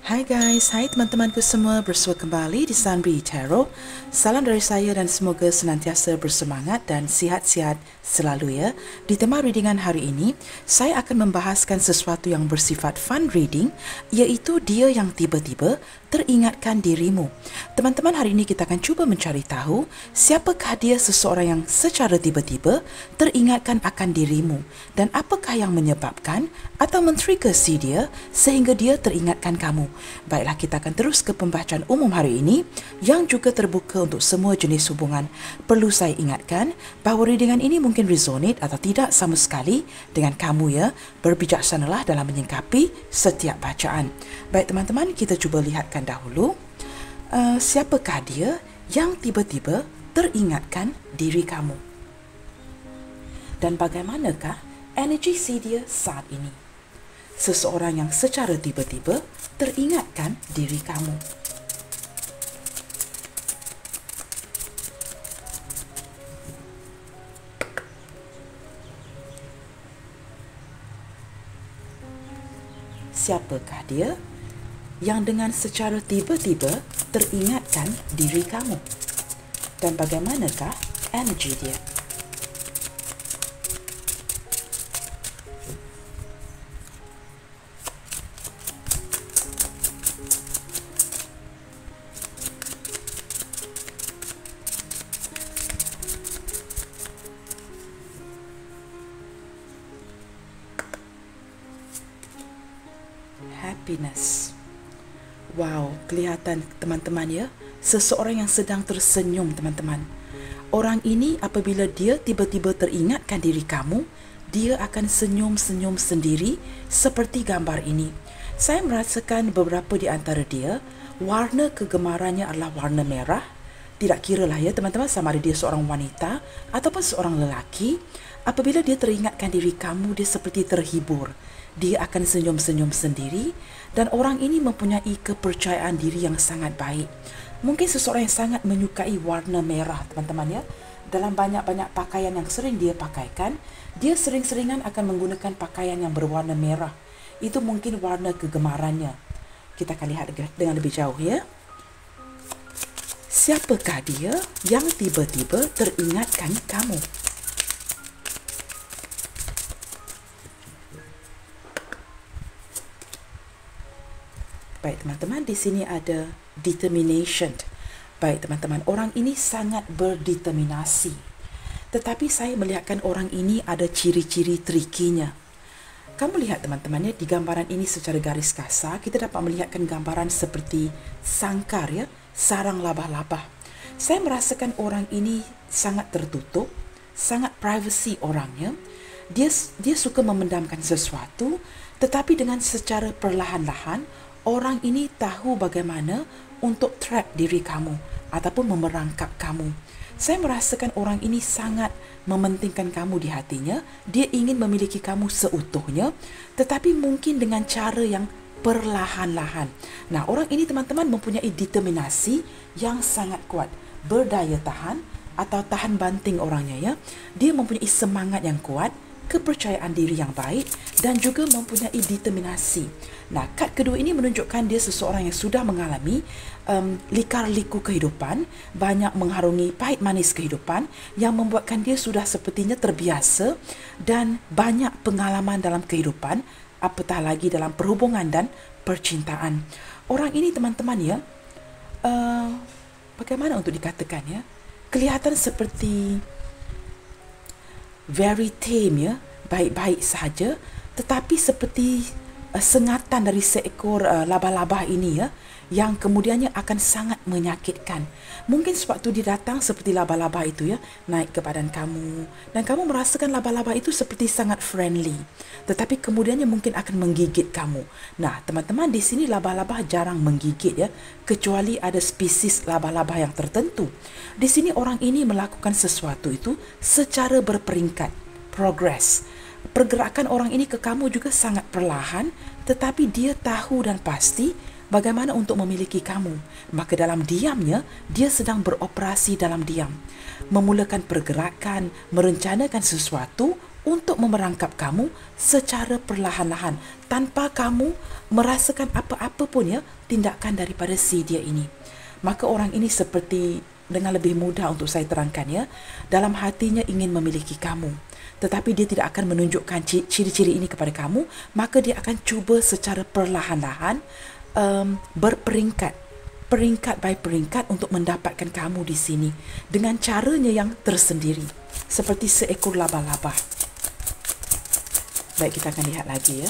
Hai guys, hai teman-temanku semua, bersua kembali di Sunby Tarot. Salam dari saya dan semoga senantiasa bersemangat dan sihat-sihat selalu ya. Di tema readingan hari ini, saya akan membahaskan sesuatu yang bersifat fun reading, iaitu dia yang tiba-tiba teringatkan dirimu. Teman-teman, hari ini kita akan cuba mencari tahu siapakah dia seseorang yang secara tiba-tiba teringatkan akan dirimu dan apakah yang menyebabkan atau men-trigger si dia sehingga dia teringatkan kamu. Baiklah, kita akan terus ke pembacaan umum hari ini yang juga terbuka untuk semua jenis hubungan. Perlu saya ingatkan bahawa readingan ini mungkin resonate atau tidak sama sekali dengan kamu ya. Berbijaksanalah dalam menyingkapi setiap bacaan. Baik teman-teman, kita cuba lihatkan dahulu siapakah dia yang tiba-tiba teringatkan diri kamu dan bagaimanakah energi si dia saat ini. Seseorang yang secara tiba-tiba teringatkan diri kamu. Siapakah dia yang dengan secara tiba-tiba teringatkan diri kamu? Dan bagaimanakah energi dia? Happiness. Wow, kelihatan teman-teman ya, seseorang yang sedang tersenyum teman-teman. Orang ini apabila dia tiba-tiba teringatkan diri kamu, dia akan senyum-senyum sendiri seperti gambar ini. Saya merasakan beberapa di antara dia, warna kegemarannya adalah warna merah. Tidak kiralah ya teman-teman, sama ada dia seorang wanita ataupun seorang lelaki. Apabila dia teringatkan diri kamu, dia seperti terhibur. Dia akan senyum-senyum sendiri dan orang ini mempunyai kepercayaan diri yang sangat baik. Mungkin seseorang yang sangat menyukai warna merah teman-teman ya. Dalam banyak-banyak pakaian yang sering dia pakaikan, dia sering-seringan akan menggunakan pakaian yang berwarna merah. Itu mungkin warna kegemarannya. Kita akan lihat dengan lebih jauh ya. Siapakah dia yang tiba-tiba teringatkan kamu? Baik teman-teman, di sini ada determination. Baik teman-teman, orang ini sangat berdeterminasi. Tetapi saya melihatkan orang ini ada ciri-ciri trikinya. Kamu lihat teman-teman ya, di gambaran ini secara garis kasar, kita dapat melihatkan gambaran seperti sangkar ya, sarang laba-laba. Saya merasakan orang ini sangat tertutup, sangat privacy orangnya. Dia suka memendamkan sesuatu, tetapi dengan secara perlahan-lahan, orang ini tahu bagaimana untuk trap diri kamu ataupun memerangkap kamu. Saya merasakan orang ini sangat mementingkan kamu di hatinya. Dia ingin memiliki kamu seutuhnya, tetapi mungkin dengan cara yang perlahan-lahan. Nah, orang ini teman-teman mempunyai determinasi yang sangat kuat, berdaya tahan atau tahan banting orangnya ya. Dia mempunyai semangat yang kuat, kepercayaan diri yang baik dan juga mempunyai determinasi. Nah, kad kedua ini menunjukkan dia seseorang yang sudah mengalami lika-liku kehidupan, banyak mengharungi pahit manis kehidupan yang membuatkan dia sudah sepertinya terbiasa dan banyak pengalaman dalam kehidupan, apatah lagi dalam perhubungan dan percintaan. Orang ini teman-teman ya, bagaimana untuk dikatakan ya, kelihatan seperti very tame ya, baik-baik saja, tetapi seperti sengatan dari seekor laba-laba ini ya, yang kemudiannya akan sangat menyakitkan. Mungkin sebab tu dia datang seperti laba-laba itu ya, naik ke badan kamu dan kamu merasakan laba-laba itu seperti sangat friendly, tetapi kemudiannya mungkin akan menggigit kamu. Nah, teman-teman, di sini laba-laba jarang menggigit ya, kecuali ada spesies laba-laba yang tertentu. Di sini orang ini melakukan sesuatu itu secara berperingkat, progress. Pergerakan orang ini ke kamu juga sangat perlahan, tetapi dia tahu dan pasti bagaimana untuk memiliki kamu. Maka dalam diamnya, dia sedang beroperasi dalam diam. Memulakan pergerakan, merencanakan sesuatu untuk memerangkap kamu secara perlahan-lahan tanpa kamu merasakan apa-apa pun ya tindakan daripada si dia ini. Maka orang ini seperti, dengan lebih mudah untuk saya terangkan ya, dalam hatinya ingin memiliki kamu, tetapi dia tidak akan menunjukkan ciri-ciri ini kepada kamu. Maka dia akan cuba secara perlahan-lahan berperingkat, peringkat by peringkat untuk mendapatkan kamu di sini dengan caranya yang tersendiri, seperti seekor laba-laba. Baik, kita akan lihat lagi ya.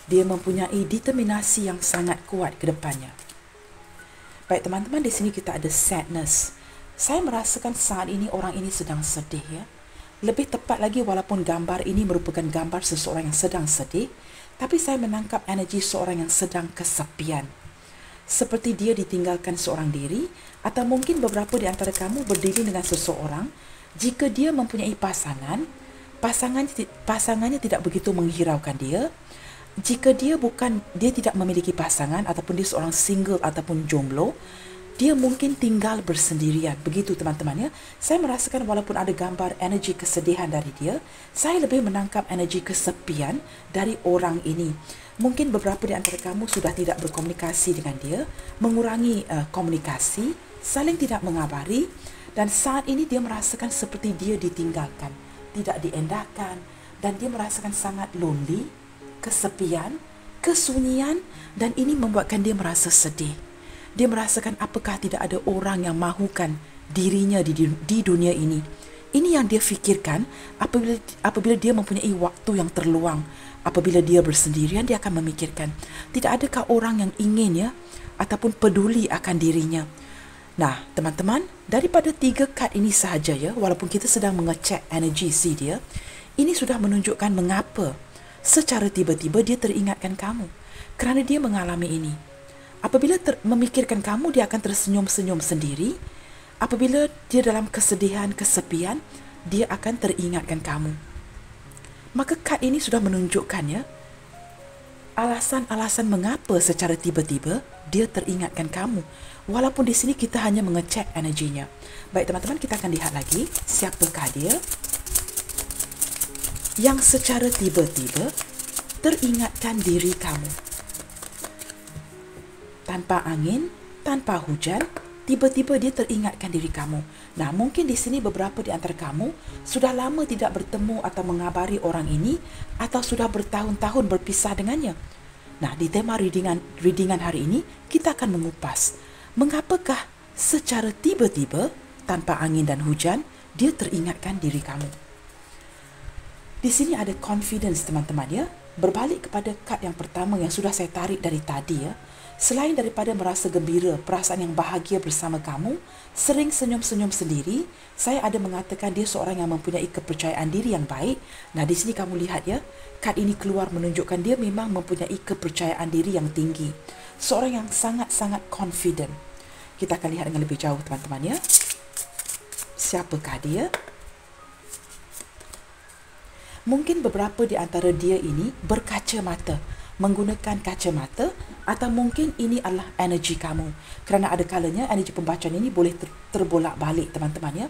Dia mempunyai determinasi yang sangat kuat ke depannya. Baik teman-teman, di sini kita ada sadness. Saya merasakan saat ini orang ini sedang sedih ya. Lebih tepat lagi, walaupun gambar ini merupakan gambar seseorang yang sedang sedih, tapi saya menangkap energi seorang yang sedang kesepian. Seperti dia ditinggalkan seorang diri, atau mungkin beberapa di antara kamu berdiri dengan seseorang. Jika dia mempunyai pasangannya tidak begitu menghiraukan dia. Jika dia tidak memiliki pasangan, ataupun dia seorang single ataupun jomblo, dia mungkin tinggal bersendirian. Begitu teman-teman ya. Saya merasakan walaupun ada gambar energi kesedihan dari dia, saya lebih menangkap energi kesepian dari orang ini. Mungkin beberapa di antara kamu sudah tidak berkomunikasi dengan dia, mengurangi komunikasi, saling tidak mengabari, dan saat ini dia merasakan seperti dia ditinggalkan, tidak diendahkan, dan dia merasakan sangat lonely, kesepian, kesunyian, dan ini membuatkan dia merasa sedih. Dia merasakan apakah tidak ada orang yang mahukan dirinya di dunia ini. Ini yang dia fikirkan apabila dia mempunyai waktu yang terluang. Apabila dia bersendirian, dia akan memikirkan, tidak adakah orang yang ingin ya, ataupun peduli akan dirinya. Nah, teman-teman, daripada 3 kad ini sahaja ya, walaupun kita sedang mengecek energi si dia, ini sudah menunjukkan mengapa secara tiba-tiba dia teringatkan kamu. Kerana dia mengalami ini. Apabila memikirkan kamu, dia akan tersenyum-senyum sendiri. Apabila dia dalam kesedihan, kesepian, dia akan teringatkan kamu. Maka kad ini sudah menunjukkan ya, alasan-alasan mengapa secara tiba-tiba dia teringatkan kamu. Walaupun di sini kita hanya mengecek energinya. Baik teman-teman, kita akan lihat lagi siapakah dia yang secara tiba-tiba teringatkan diri kamu. Tanpa angin, tanpa hujan, tiba-tiba dia teringatkan diri kamu. Nah, mungkin di sini beberapa di antara kamu sudah lama tidak bertemu atau mengabari orang ini, atau sudah bertahun-tahun berpisah dengannya. Nah, di tema readingan hari ini, kita akan mengupas mengapakah secara tiba-tiba, tanpa angin dan hujan, dia teringatkan diri kamu. Di sini ada confidence teman-teman ya. Berbalik kepada kad yang pertama yang sudah saya tarik dari tadi ya. Selain daripada merasa gembira, perasaan yang bahagia bersama kamu, sering senyum-senyum sendiri, saya ada mengatakan dia seorang yang mempunyai kepercayaan diri yang baik. Nah, di sini kamu lihat ya, kad ini keluar menunjukkan dia memang mempunyai kepercayaan diri yang tinggi. Seorang yang sangat-sangat confident. Kita akan lihat dengan lebih jauh teman-teman ya. Siapakah dia? Mungkin beberapa di antara dia ini berkacamata, menggunakan kacamata, atau mungkin ini adalah energi kamu. Kerana ada kalanya energi pembacaan ini boleh terbolak-balik teman-teman ya.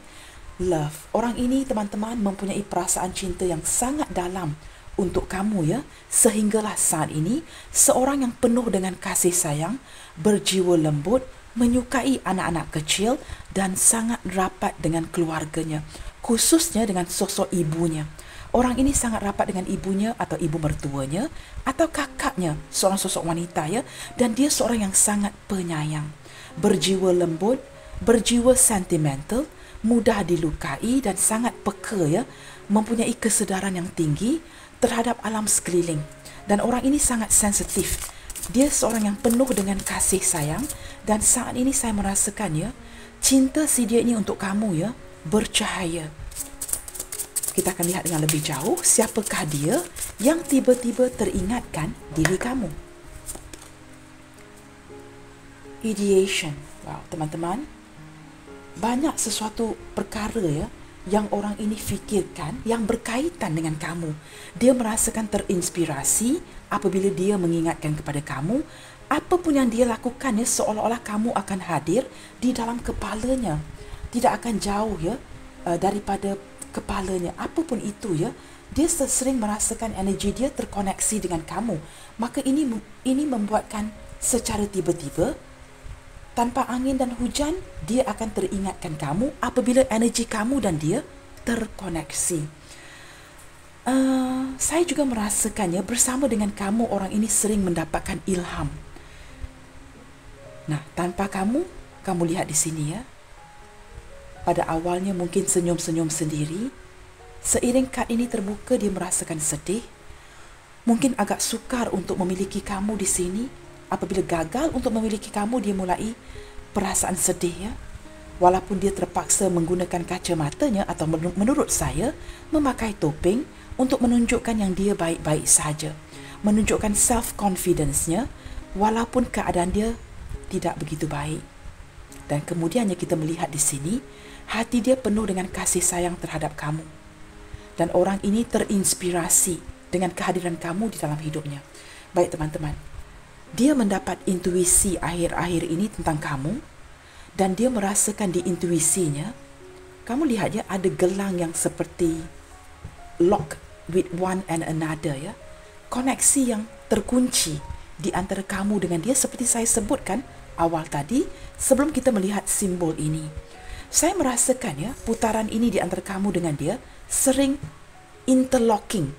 Love. Orang ini teman-teman mempunyai perasaan cinta yang sangat dalam untuk kamu ya. Sehinggalah saat ini seorang yang penuh dengan kasih sayang, berjiwa lembut, menyukai anak-anak kecil dan sangat rapat dengan keluarganya, khususnya dengan sosok ibunya. Orang ini sangat rapat dengan ibunya atau ibu mertuanya atau kakaknya, seorang sosok wanita ya, dan dia seorang yang sangat penyayang, berjiwa lembut, berjiwa sentimental, mudah dilukai dan sangat peka ya, mempunyai kesedaran yang tinggi terhadap alam sekeliling. Dan orang ini sangat sensitif. Dia seorang yang penuh dengan kasih sayang, dan saat ini saya merasakan ya, cinta si dia ini untuk kamu ya, bercahaya. Kita akan lihat dengan lebih jauh siapakah dia yang tiba-tiba teringatkan diri kamu. Ideation. Wow, teman-teman. Banyak sesuatu perkara ya yang orang ini fikirkan yang berkaitan dengan kamu. Dia merasakan terinspirasi apabila dia mengingatkan kepada kamu. Apapun yang dia lakukan ya, seolah-olah kamu akan hadir di dalam kepalanya. Tidak akan jauh ya daripada kepalanya. Apapun itu ya, dia sering merasakan energi dia terkoneksi dengan kamu. Maka ini membuatkan secara tiba-tiba, tanpa angin dan hujan, dia akan teringatkan kamu apabila energi kamu dan dia terkoneksi. Saya juga merasakannya bersama dengan kamu, orang ini sering mendapatkan ilham. Nah, tanpa kamu lihat di sini ya. Pada awalnya mungkin senyum-senyum sendiri. Seiring kad ini terbuka, dia merasakan sedih. Mungkin agak sukar untuk memiliki kamu di sini. Apabila gagal untuk memiliki kamu, dia mulai perasaan sedih ya. Walaupun dia terpaksa menggunakan kacamatanya atau menurut saya memakai topeng untuk menunjukkan yang dia baik-baik saja. Menunjukkan self-confidence-nya walaupun keadaan dia tidak begitu baik. Dan kemudiannya kita melihat di sini, hati dia penuh dengan kasih sayang terhadap kamu. Dan orang ini terinspirasi dengan kehadiran kamu di dalam hidupnya. Baik teman-teman, dia mendapat intuisi akhir-akhir ini tentang kamu. Dan dia merasakan di intuisinya, kamu lihat ya, ada gelang yang seperti lock with one and another ya. Koneksi yang terkunci di antara kamu dengan dia, seperti saya sebutkan awal tadi sebelum kita melihat simbol ini. Saya merasakan ya, putaran ini di antara kamu dengan dia sering interlocking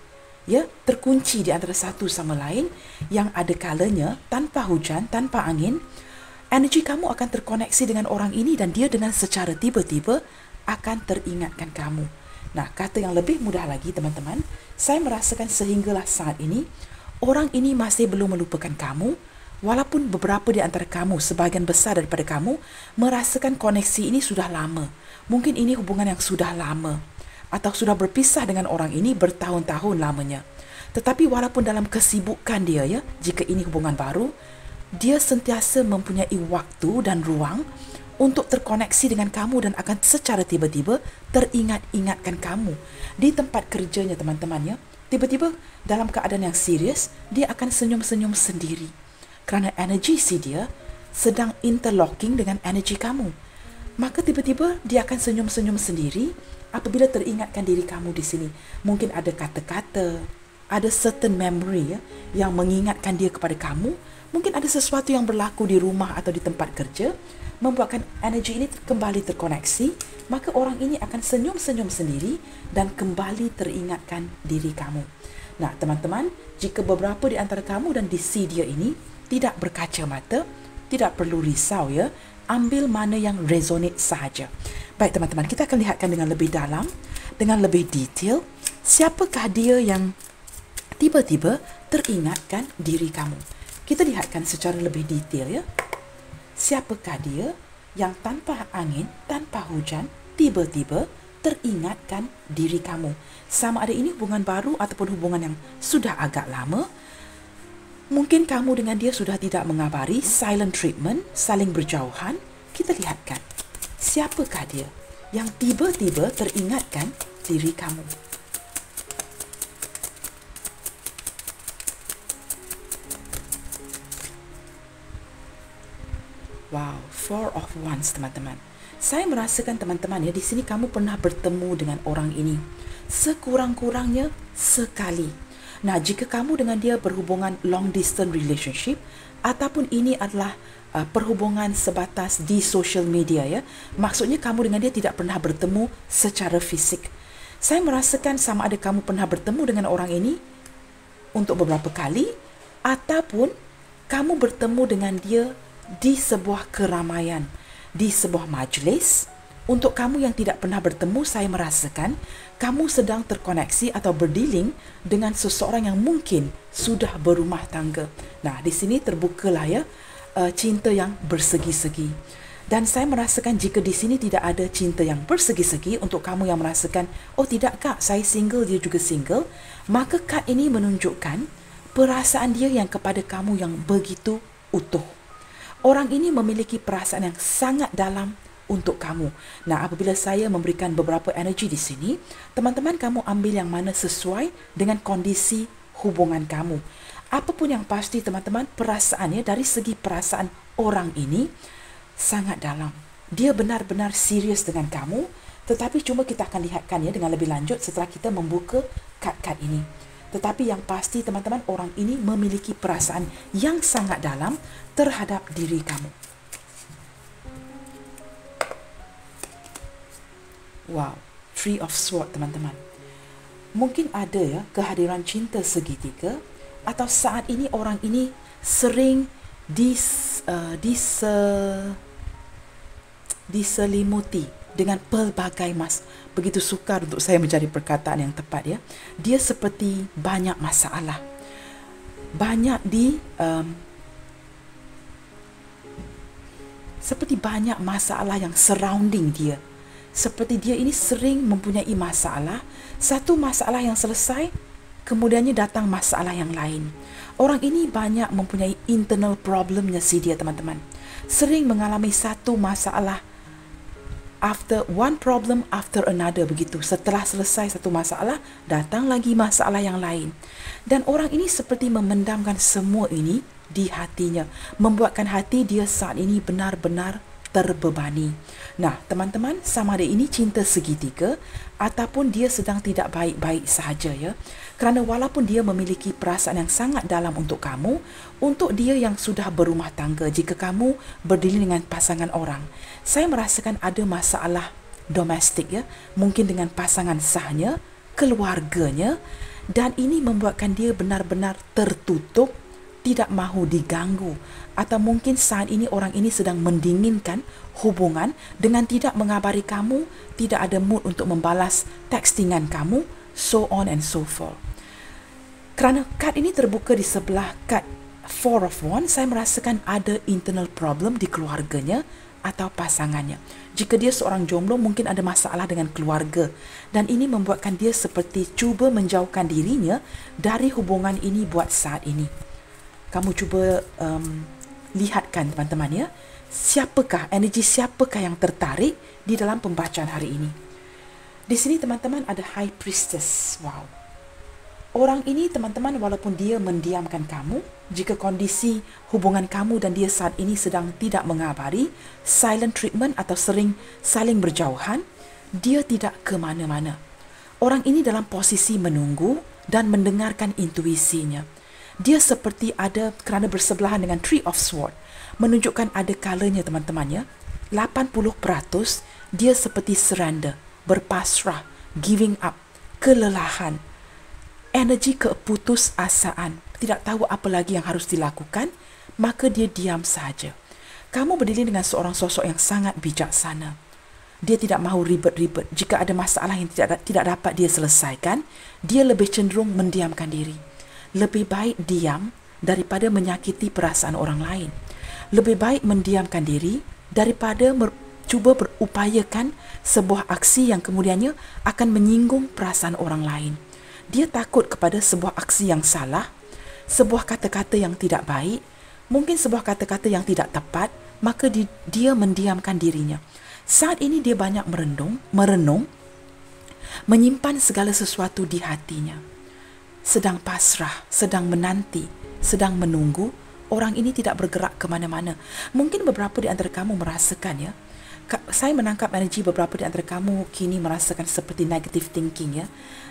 ya, terkunci di antara satu sama lain, yang ada kalanya tanpa hujan, tanpa angin, energi kamu akan terkoneksi dengan orang ini dan dia dengan secara tiba-tiba akan teringatkan kamu. Nah, kata yang lebih mudah lagi teman-teman, saya merasakan sehinggalah saat ini, orang ini masih belum melupakan kamu, walaupun beberapa di antara kamu, sebahagian besar daripada kamu, merasakan koneksi ini sudah lama. Mungkin ini hubungan yang sudah lama, atau sudah berpisah dengan orang ini bertahun-tahun lamanya. Tetapi walaupun dalam kesibukan dia ya, jika ini hubungan baru, dia sentiasa mempunyai waktu dan ruang untuk terkoneksi dengan kamu dan akan secara tiba-tiba teringat-ingatkan kamu. Di tempat kerjanya teman-teman ya, tiba-tiba dalam keadaan yang serius, dia akan senyum-senyum sendiri. Kerana energi si dia sedang interlocking dengan energi kamu. Maka tiba-tiba dia akan senyum-senyum sendiri apabila teringatkan diri kamu di sini. Mungkin ada kata-kata, ada certain memory ya, yang mengingatkan dia kepada kamu. Mungkin ada sesuatu yang berlaku di rumah atau di tempat kerja, membuatkan energi ini kembali terkoneksi. Maka orang ini akan senyum-senyum sendiri dan kembali teringatkan diri kamu. Nah teman-teman, jika beberapa di antara kamu dan di si dia ini tidak berkacamata, tidak perlu risau ya, ambil mana yang resonate sahaja. Baik teman-teman, kita akan lihatkan dengan lebih dalam, dengan lebih detail, siapakah dia yang tiba-tiba teringatkan diri kamu. Kita lihatkan secara lebih detail ya. Siapakah dia yang tanpa angin, tanpa hujan, tiba-tiba teringatkan diri kamu. Sama ada ini hubungan baru ataupun hubungan yang sudah agak lama. Mungkin kamu dengan dia sudah tidak mengabari, silent treatment, saling berjauhan. Kita lihatkan, siapakah dia yang tiba-tiba teringatkan diri kamu. Wow, 4 of Wands teman-teman. Saya merasakan teman-teman ya, di sini kamu pernah bertemu dengan orang ini. Sekurang-kurangnya sekali. Nah, jika kamu dengan dia berhubungan long distance relationship, ataupun ini adalah perhubungan sebatas di social media ya, maksudnya kamu dengan dia tidak pernah bertemu secara fisik. Saya merasakan sama ada kamu pernah bertemu dengan orang ini untuk beberapa kali, ataupun kamu bertemu dengan dia di sebuah keramaian, di sebuah majlis. Untuk kamu yang tidak pernah bertemu, saya merasakan kamu sedang terkoneksi atau berdealing dengan seseorang yang mungkin sudah berumah tangga. Nah, di sini terbukalah ya, cinta yang bersegi-segi. Dan saya merasakan jika di sini tidak ada cinta yang bersegi-segi, untuk kamu yang merasakan, oh tidak kak, saya single, dia juga single, maka kad ini menunjukkan perasaan dia yang kepada kamu yang begitu utuh. Orang ini memiliki perasaan yang sangat dalam untuk kamu. Nah, apabila saya memberikan beberapa energi di sini, teman-teman kamu ambil yang mana sesuai dengan kondisi hubungan kamu. Apapun yang pasti teman-teman, perasaannya dari segi perasaan orang ini sangat dalam. Dia benar-benar serius dengan kamu, tetapi cuma kita akan lihatkan ya dengan lebih lanjut setelah kita membuka kad-kad ini. Tetapi yang pasti teman-teman, orang ini memiliki perasaan yang sangat dalam terhadap diri kamu. Wow, Three of Swords teman-teman. Mungkin ada ya kehadiran cinta segitiga, atau saat ini orang ini sering diselimuti dengan pelbagai begitu sukar untuk saya mencari perkataan yang tepat ya. Dia seperti banyak masalah. Seperti banyak masalah yang surrounding dia. Seperti dia ini sering mempunyai masalah, satu masalah yang selesai, kemudiannya datang masalah yang lain. Orang ini banyak mempunyai internal problemnya dia teman-teman. Sering mengalami satu masalah, after one problem after another begitu. Setelah selesai satu masalah, datang lagi masalah yang lain. Dan orang ini seperti memendamkan semua ini di hatinya, membuatkan hati dia saat ini benar-benar terbebani. Nah, teman-teman, sama ada ini cinta segitiga ataupun dia sedang tidak baik-baik sahaja ya. Kerana walaupun dia memiliki perasaan yang sangat dalam untuk kamu, untuk dia yang sudah berumah tangga, jika kamu berdiri dengan pasangan orang, saya merasakan ada masalah domestik ya, mungkin dengan pasangan sahnya, keluarganya, dan ini membuatkan dia benar-benar tertutup, tidak mahu diganggu, atau mungkin saat ini orang ini sedang mendinginkan hubungan dengan tidak mengabari kamu, tidak ada mood untuk membalas textingan kamu, so on and so forth. Kerana kad ini terbuka di sebelah kad Four of Wands, saya merasakan ada internal problem di keluarganya atau pasangannya. Jika dia seorang jomblo, mungkin ada masalah dengan keluarga, dan ini membuatkan dia seperti cuba menjauhkan dirinya dari hubungan ini buat saat ini. Kamu cuba lihatkan teman-teman ya, energi siapakah yang tertarik di dalam pembacaan hari ini. Di sini teman-teman ada High Priestess. Wow. Orang ini teman-teman, walaupun dia mendiamkan kamu, jika kondisi hubungan kamu dan dia saat ini sedang tidak mengabari, silent treatment atau sering saling berjauhan, dia tidak ke mana-mana. Orang ini dalam posisi menunggu dan mendengarkan intuisinya. Dia seperti ada, kerana bersebelahan dengan Three of Swords, menunjukkan ada kalanya teman-teman ya, 80% dia seperti surrender, berpasrah, giving up, kelelahan, energi keputusasaan, tidak tahu apa lagi yang harus dilakukan, maka dia diam saja. Kamu berdiri dengan seorang sosok yang sangat bijaksana. Dia tidak mahu ribet-ribet. Jika ada masalah yang tidak dapat dia selesaikan, dia lebih cenderung mendiamkan diri. Lebih baik diam daripada menyakiti perasaan orang lain. Lebih baik mendiamkan diri daripada cuba berupayakan sebuah aksi yang kemudiannya akan menyinggung perasaan orang lain. Dia takut kepada sebuah aksi yang salah, sebuah kata-kata yang tidak baik, mungkin sebuah kata-kata yang tidak tepat, maka dia mendiamkan dirinya. Saat ini dia banyak merenung, menyimpan segala sesuatu di hatinya. Sedang pasrah, sedang menanti, sedang menunggu. Orang ini tidak bergerak ke mana-mana. Mungkin beberapa di antara kamu merasakan ya, saya menangkap energi beberapa di antara kamu kini merasakan seperti negative thinking ya.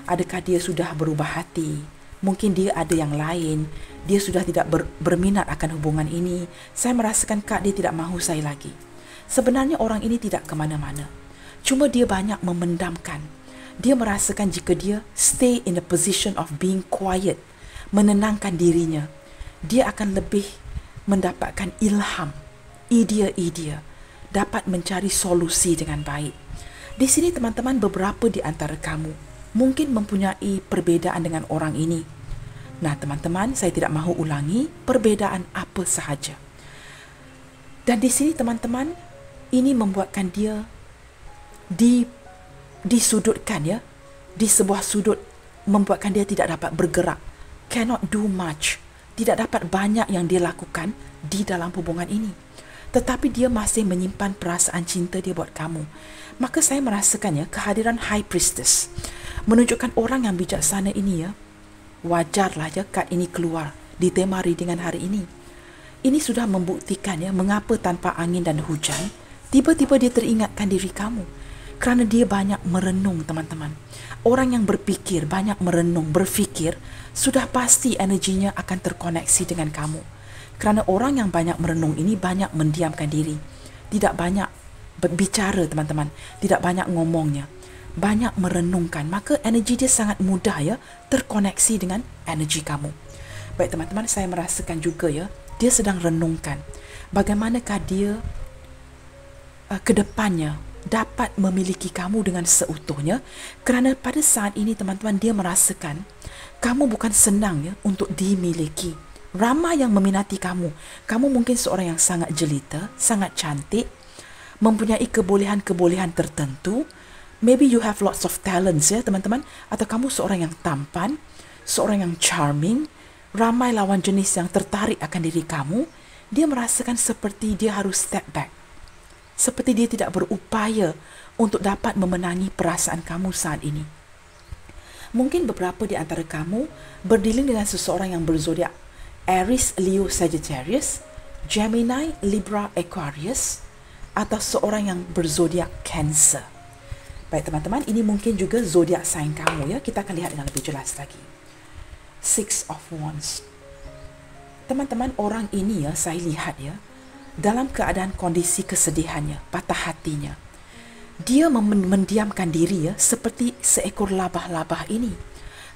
Adakah dia sudah berubah hati? Mungkin dia ada yang lain. Dia sudah tidak berminat akan hubungan ini. Saya merasakan dia tidak mahu saya lagi. Sebenarnya orang ini tidak ke mana-mana. Cuma dia banyak memendamkan. Dia merasakan jika dia stay in the position of being quiet, menenangkan dirinya, dia akan lebih mendapatkan ilham, idea-idea, dapat mencari solusi dengan baik. Di sini teman-teman, beberapa di antara kamu mungkin mempunyai perbezaan dengan orang ini. Nah teman-teman, saya tidak mahu ulangi perbezaan apa sahaja. Dan di sini teman-teman, ini membuatkan dia disudutkan ya, di sebuah sudut, membuatkan dia tidak dapat bergerak, cannot do much, tidak dapat banyak yang dia lakukan di dalam hubungan ini. Tetapi dia masih menyimpan perasaan cinta dia buat kamu. Maka saya merasakan ya, kehadiran High Priestess menunjukkan orang yang bijaksana ini ya. Wajarlah ya kad ini keluar di tema readingan hari ini. Ini sudah membuktikan ya, mengapa tanpa angin dan hujan, tiba-tiba dia teringatkan diri kamu. Kerana dia banyak merenung, teman-teman. Orang yang berfikir, banyak merenung, berfikir, sudah pasti energinya akan terkoneksi dengan kamu. Kerana orang yang banyak merenung ini banyak mendiamkan diri. Tidak banyak berbicara, teman-teman. Tidak banyak ngomongnya. Banyak merenungkan. Maka energi dia sangat mudah ya terkoneksi dengan energi kamu. Baik teman-teman, saya merasakan juga ya, dia sedang renungkan bagaimanakah dia ke depannya dapat memiliki kamu dengan seutuhnya. Kerana pada saat ini teman-teman, dia merasakan kamu bukan senang ya untuk dimiliki. Ramai yang meminati kamu. Kamu mungkin seorang yang sangat jelita, sangat cantik, mempunyai kebolehan-kebolehan tertentu. Maybe you have lots of talents ya teman-teman. Atau kamu seorang yang tampan, seorang yang charming. Ramai lawan jenis yang tertarik akan diri kamu. Dia merasakan seperti dia harus step back. Seperti dia tidak berupaya untuk dapat memenangi perasaan kamu saat ini. Mungkin beberapa di antara kamu berdealing dengan seseorang yang berzodiak Aries, Leo, Sagittarius, Gemini, Libra, Aquarius, atau seorang yang berzodiak Cancer. Baik teman-teman, ini mungkin juga zodiak sign kamu ya. Kita akan lihat dengan lebih jelas lagi. Six of Wands. Teman-teman, orang ini ya, saya lihat ya, dalam keadaan kondisi kesedihannya, patah hatinya. Dia mendiamkan diri ya, seperti seekor labah-labah ini.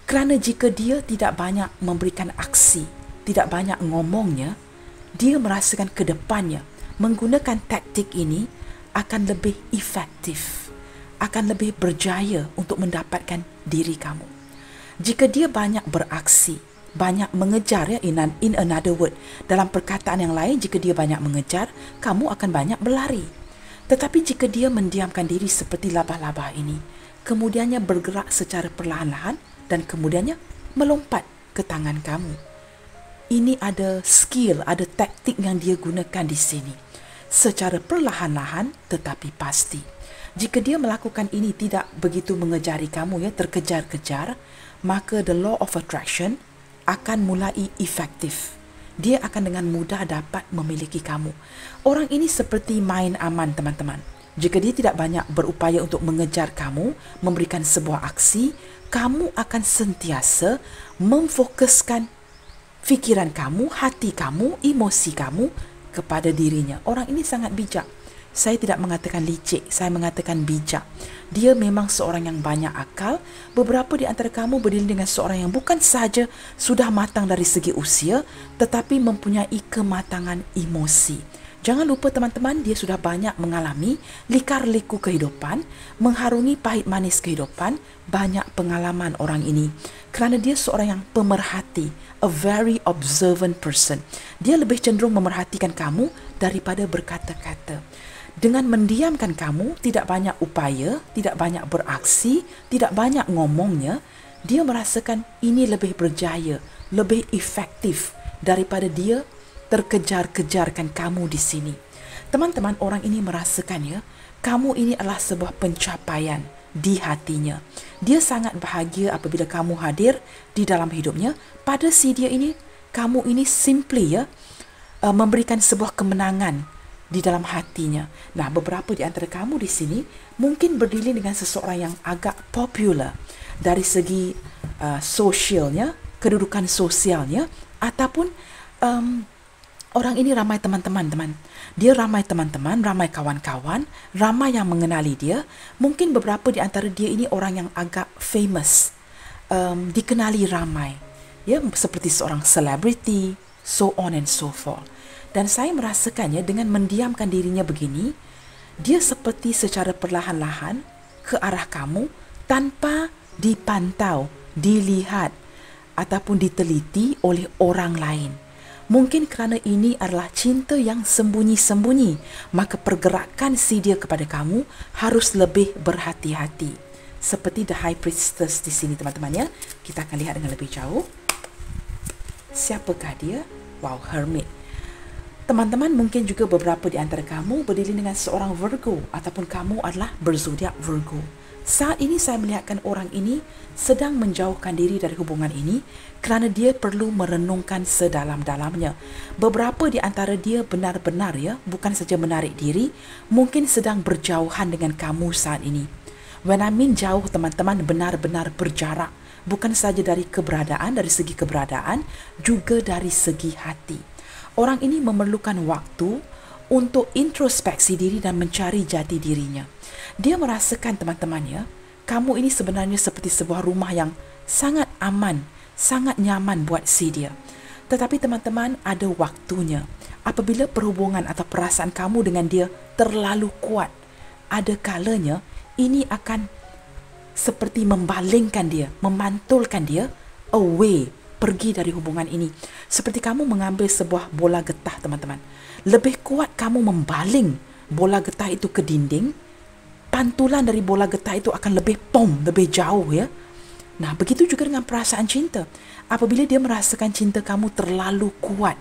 Kerana jika dia tidak banyak memberikan aksi, tidak banyak ngomongnya, dia merasakan ke depannya menggunakan taktik ini akan lebih efektif, akan lebih berjaya untuk mendapatkan diri kamu. Jika dia banyak beraksi, banyak mengejar ya, in another word, dalam perkataan yang lain, jika dia banyak mengejar, kamu akan banyak berlari. Tetapi jika dia mendiamkan diri seperti labah-labah ini, kemudiannya bergerak secara perlahan-lahan dan kemudiannya melompat ke tangan kamu. Ini ada skill, ada taktik yang dia gunakan di sini. Secara perlahan-lahan tetapi pasti. Jika dia melakukan ini tidak begitu mengejari kamu ya, terkejar-kejar, maka the law of attraction akan mulai efektif. Dia akan dengan mudah dapat memiliki kamu. Orang ini seperti main aman teman-teman. Jika dia tidak banyak berupaya untuk mengejar kamu, memberikan sebuah aksi, kamu akan sentiasa memfokuskan fikiran kamu, hati kamu, emosi kamu kepada dirinya. Orang ini sangat bijak. Saya tidak mengatakan licik, saya mengatakan bijak. Dia memang seorang yang banyak akal. Beberapa di antara kamu berdiri dengan seorang yang bukan sahaja sudah matang dari segi usia, tetapi mempunyai kematangan emosi. Jangan lupa teman-teman, dia sudah banyak mengalami lika-liku kehidupan, mengharungi pahit manis kehidupan, banyak pengalaman orang ini. Kerana dia seorang yang pemerhati, a very observant person. Dia lebih cenderung memerhatikan kamu daripada berkata-kata. Dengan mendiamkan kamu, tidak banyak upaya, tidak banyak beraksi, tidak banyak ngomongnya, dia merasakan ini lebih berjaya, lebih efektif daripada dia terkejar-kejarkan kamu di sini. Teman-teman, orang ini merasakan ya, kamu ini adalah sebuah pencapaian di hatinya. Dia sangat bahagia apabila kamu hadir di dalam hidupnya. Pada si dia ini, kamu ini simply ya, memberikan sebuah kemenangan di dalam hatinya. Nah, beberapa di antara kamu di sini mungkin berdiri dengan seseorang yang agak popular dari segi sosialnya, kedudukan sosialnya, ataupun orang ini ramai teman-teman. Dia ramai teman-teman, ramai kawan-kawan, ramai yang mengenali dia. Mungkin beberapa di antara dia ini orang yang agak famous, dikenali ramai, ya, seperti seorang selebriti, so on and so forth. Dan saya merasakannya dengan mendiamkan dirinya begini, dia seperti secara perlahan-lahan ke arah kamu tanpa dipantau, dilihat ataupun diteliti oleh orang lain. Mungkin kerana ini adalah cinta yang sembunyi-sembunyi, maka pergerakan si dia kepada kamu harus lebih berhati-hati. Seperti the high priestess di sini teman-teman ya. Kita akan lihat dengan lebih jauh. Siapakah dia? Wow, hermit. Teman-teman, mungkin juga beberapa di antara kamu berdiri dengan seorang Virgo ataupun kamu adalah berzodiak Virgo. Saat ini saya melihatkan orang ini sedang menjauhkan diri dari hubungan ini kerana dia perlu merenungkan sedalam-dalamnya. Beberapa di antara dia benar-benar bukan saja menarik diri, mungkin sedang berjauhan dengan kamu saat ini. When I mean jauh, teman-teman, benar-benar berjarak. Bukan saja dari segi keberadaan, juga dari segi hati. Orang ini memerlukan waktu untuk introspeksi diri dan mencari jati dirinya. Dia merasakan, teman-teman, kamu ini sebenarnya seperti sebuah rumah yang sangat aman, sangat nyaman buat si dia. Tetapi teman-teman, ada waktunya. Apabila perhubungan atau perasaan kamu dengan dia terlalu kuat, ada kalanya ini akan seperti membalingkan dia, memantulkan dia away, pergi dari hubungan ini. Seperti kamu mengambil sebuah bola getah, teman-teman. Lebih kuat kamu membaling bola getah itu ke dinding, pantulan dari bola getah itu akan lebih jauh ya. Nah, begitu juga dengan perasaan cinta. Apabila dia merasakan cinta kamu terlalu kuat,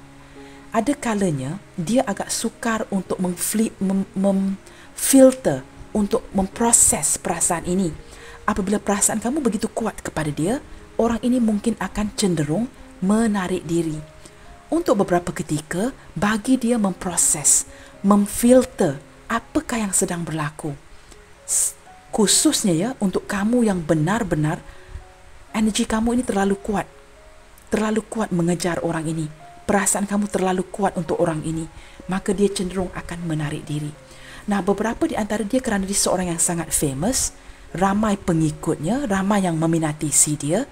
ada kalanya dia agak sukar untuk memfilter, untuk memproses perasaan ini. Apabila perasaan kamu begitu kuat kepada dia, orang ini mungkin akan cenderung menarik diri. Untuk beberapa ketika, bagi dia memproses, memfilter apakah yang sedang berlaku. Khususnya untuk kamu yang benar-benar energi kamu ini terlalu kuat mengejar orang ini. Perasaan kamu terlalu kuat untuk orang ini, maka dia cenderung akan menarik diri. Nah, beberapa di antara dia kerana dia seorang yang sangat famous, ramai pengikutnya, ramai yang meminati si dia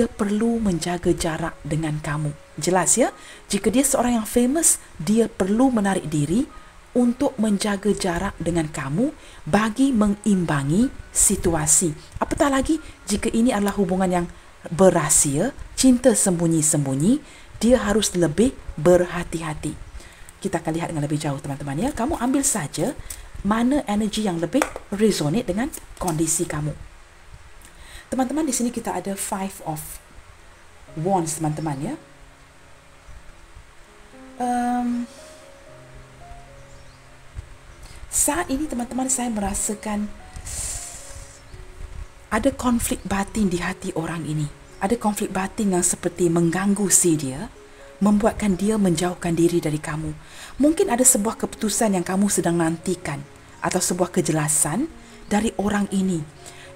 perlu menjaga jarak dengan kamu. Jelas ya, jika dia seorang yang famous, dia perlu menarik diri untuk menjaga jarak dengan kamu bagi mengimbangi situasi. Apatah lagi jika ini adalah hubungan yang berahsia, cinta sembunyi-sembunyi, dia harus lebih berhati-hati. Kita akan lihat dengan lebih jauh, teman-teman ya. Kamu ambil saja mana energi yang lebih resonate dengan kondisi kamu. Teman-teman, di sini kita ada 5 of Wands, teman-teman ya. Saat ini, teman-teman, saya merasakan ada konflik batin di hati orang ini. Ada konflik batin yang seperti mengganggu si dia, membuatkan dia menjauhkan diri dari kamu. Mungkin ada sebuah keputusan yang kamu sedang nantikan atau sebuah kejelasan dari orang ini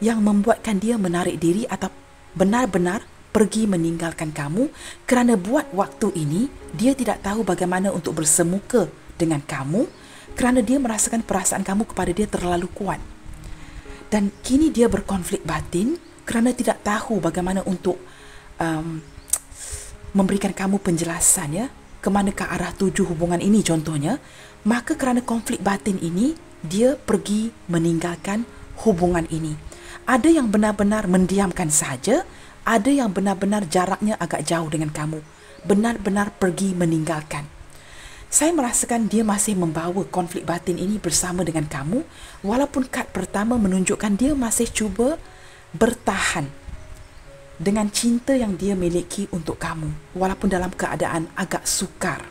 yang membuatkan dia menarik diri atau benar-benar pergi meninggalkan kamu kerana buat waktu ini dia tidak tahu bagaimana untuk bersemuka dengan kamu kerana dia merasakan perasaan kamu kepada dia terlalu kuat. Dan kini dia berkonflik batin kerana tidak tahu bagaimana untuk memberikan kamu penjelasan ya, ke manakah arah tuju hubungan ini contohnya. Maka kerana konflik batin ini, dia pergi meninggalkan hubungan ini. Ada yang benar-benar mendiamkan saja, ada yang benar-benar jaraknya agak jauh dengan kamu, benar-benar pergi meninggalkan. Saya merasakan dia masih membawa konflik batin ini bersama dengan kamu, walaupun kad pertama menunjukkan dia masih cuba bertahan dengan cinta yang dia miliki untuk kamu, walaupun dalam keadaan agak sukar.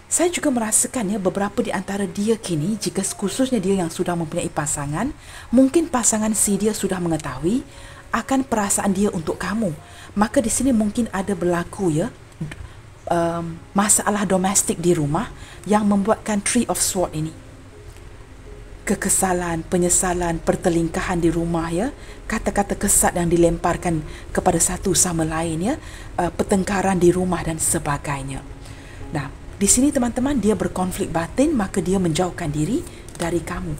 Saya juga merasakan beberapa di antara dia kini, jika khususnya dia yang sudah mempunyai pasangan, mungkin pasangan si dia sudah mengetahui akan perasaan dia untuk kamu. Maka di sini mungkin ada berlaku masalah domestik di rumah yang membuatkan Three of Swords ini. Kekesalan, penyesalan, pertelingkahan di rumah kata-kata kesat yang dilemparkan kepada satu sama lain pertengkaran di rumah dan sebagainya. Nah, di sini teman-teman dia berkonflik batin, maka dia menjauhkan diri dari kamu.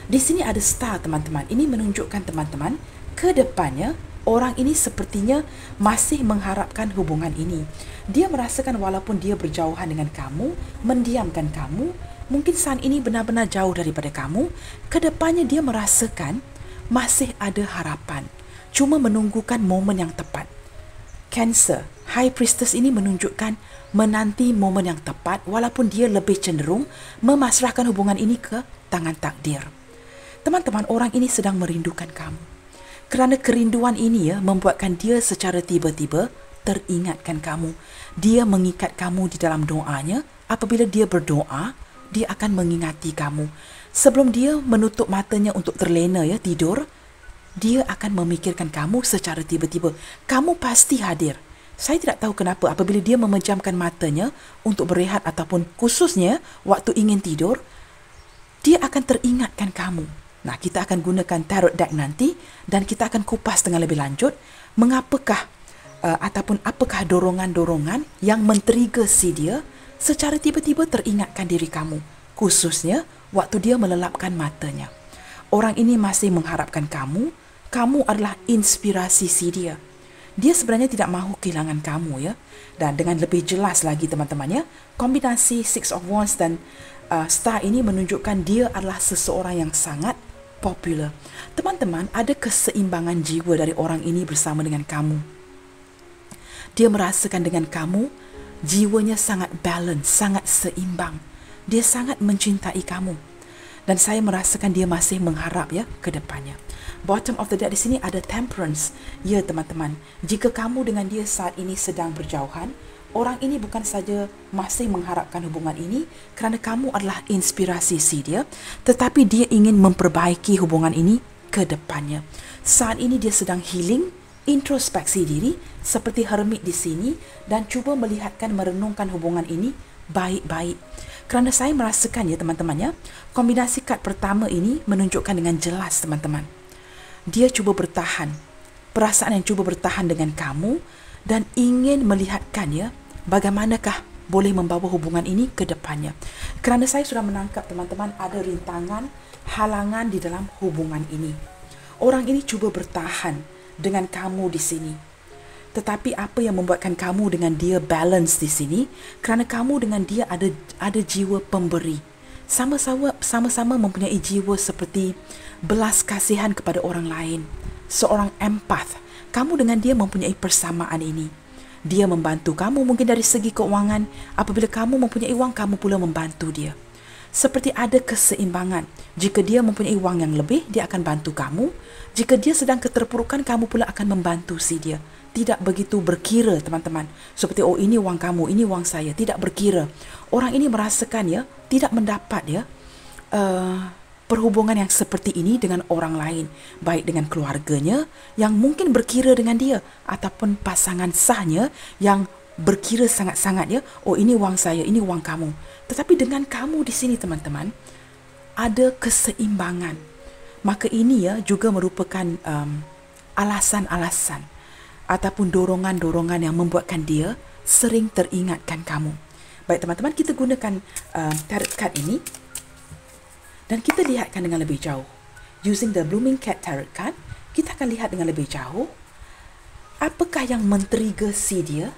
Di sini ada star, teman-teman. Ini menunjukkan teman-teman ke depannya orang ini sepertinya masih mengharapkan hubungan ini. Dia merasakan walaupun dia berjauhan dengan kamu, mendiamkan kamu, mungkin saat ini benar-benar jauh daripada kamu, kedepannya dia merasakan masih ada harapan, cuma menunggukan momen yang tepat. Cancer, High Priestess ini menunjukkan menanti momen yang tepat, walaupun dia lebih cenderung memasrahkan hubungan ini ke tangan takdir. Teman-teman, orang ini sedang merindukan kamu. Kerana kerinduan ini membuatkan dia secara tiba-tiba teringatkan kamu. Dia mengikat kamu di dalam doanya. Apabila dia berdoa, dia akan mengingati kamu. Sebelum dia menutup matanya untuk terlena ya, tidur, dia akan memikirkan kamu secara tiba-tiba. Kamu pasti hadir. Saya tidak tahu kenapa apabila dia memejamkan matanya untuk berehat ataupun khususnya waktu ingin tidur, dia akan teringatkan kamu. Nah, kita akan gunakan tarot deck nanti dan kita akan kupas dengan lebih lanjut mengapakah ataupun apakah dorongan-dorongan yang men-trigger si dia secara tiba-tiba teringatkan diri kamu, khususnya waktu dia melelapkan matanya. Orang ini masih mengharapkan kamu adalah inspirasi si dia. Dia sebenarnya tidak mahu kehilangan kamu ya. Dan dengan lebih jelas lagi teman-teman ya, kombinasi Six of Wands dan Star ini menunjukkan dia adalah seseorang yang sangat popular. Teman-teman, ada keseimbangan jiwa dari orang ini bersama dengan kamu. Dia merasakan dengan kamu, jiwanya sangat balance, sangat seimbang. Dia sangat mencintai kamu. Dan saya merasakan dia masih mengharap ya ke depannya. Bottom of the deck di sini ada Temperance. Ya teman-teman, jika kamu dengan dia saat ini sedang berjauhan, orang ini bukan saja masih mengharapkan hubungan ini kerana kamu adalah inspirasi si dia, tetapi dia ingin memperbaiki hubungan ini ke depannya. Saat ini dia sedang healing, introspeksi diri seperti hermit di sini dan cuba melihatkan, merenungkan hubungan ini baik-baik. Kerana saya merasakan ya teman-teman ya, kombinasi kad pertama ini menunjukkan dengan jelas teman-teman. Dia cuba bertahan, perasaan yang cuba bertahan dengan kamu dan ingin melihatkan ya, bagaimanakah boleh membawa hubungan ini ke depannya. Kerana saya sudah menangkap teman-teman ada rintangan, halangan di dalam hubungan ini. Orang ini cuba bertahan dengan kamu di sini. Tetapi apa yang membuatkan kamu dengan dia balance di sini? Kerana kamu dengan dia ada jiwa pemberi. Sama-sama mempunyai jiwa seperti belas kasihan kepada orang lain. Seorang empath. Kamu dengan dia mempunyai persamaan ini. Dia membantu kamu mungkin dari segi keuangan. Apabila kamu mempunyai wang, kamu pula membantu dia. Seperti ada keseimbangan. Jika dia mempunyai wang yang lebih, dia akan bantu kamu. Jika dia sedang keterpurukan, kamu pula akan membantu si dia. Tidak begitu berkira teman-teman. Seperti oh ini wang kamu, ini wang saya. Tidak berkira. Orang ini merasakan ya, tidak mendapat ya perhubungan yang seperti ini dengan orang lain. Baik dengan keluarganya yang mungkin berkira dengan dia. Ataupun pasangan sahnya yang berkira sangat-sangat ya. Oh ini wang saya, ini wang kamu. Tetapi dengan kamu di sini teman-teman, ada keseimbangan. Maka ini ya juga merupakan alasan-alasan ataupun dorongan-dorongan yang membuatkan dia sering teringatkan kamu. Baik teman-teman, kita gunakan tarot card ini dan kita lihatkan dengan lebih jauh. Using the Blooming Cat Tarot card, kita akan lihat dengan lebih jauh apakah yang men-trigger si dia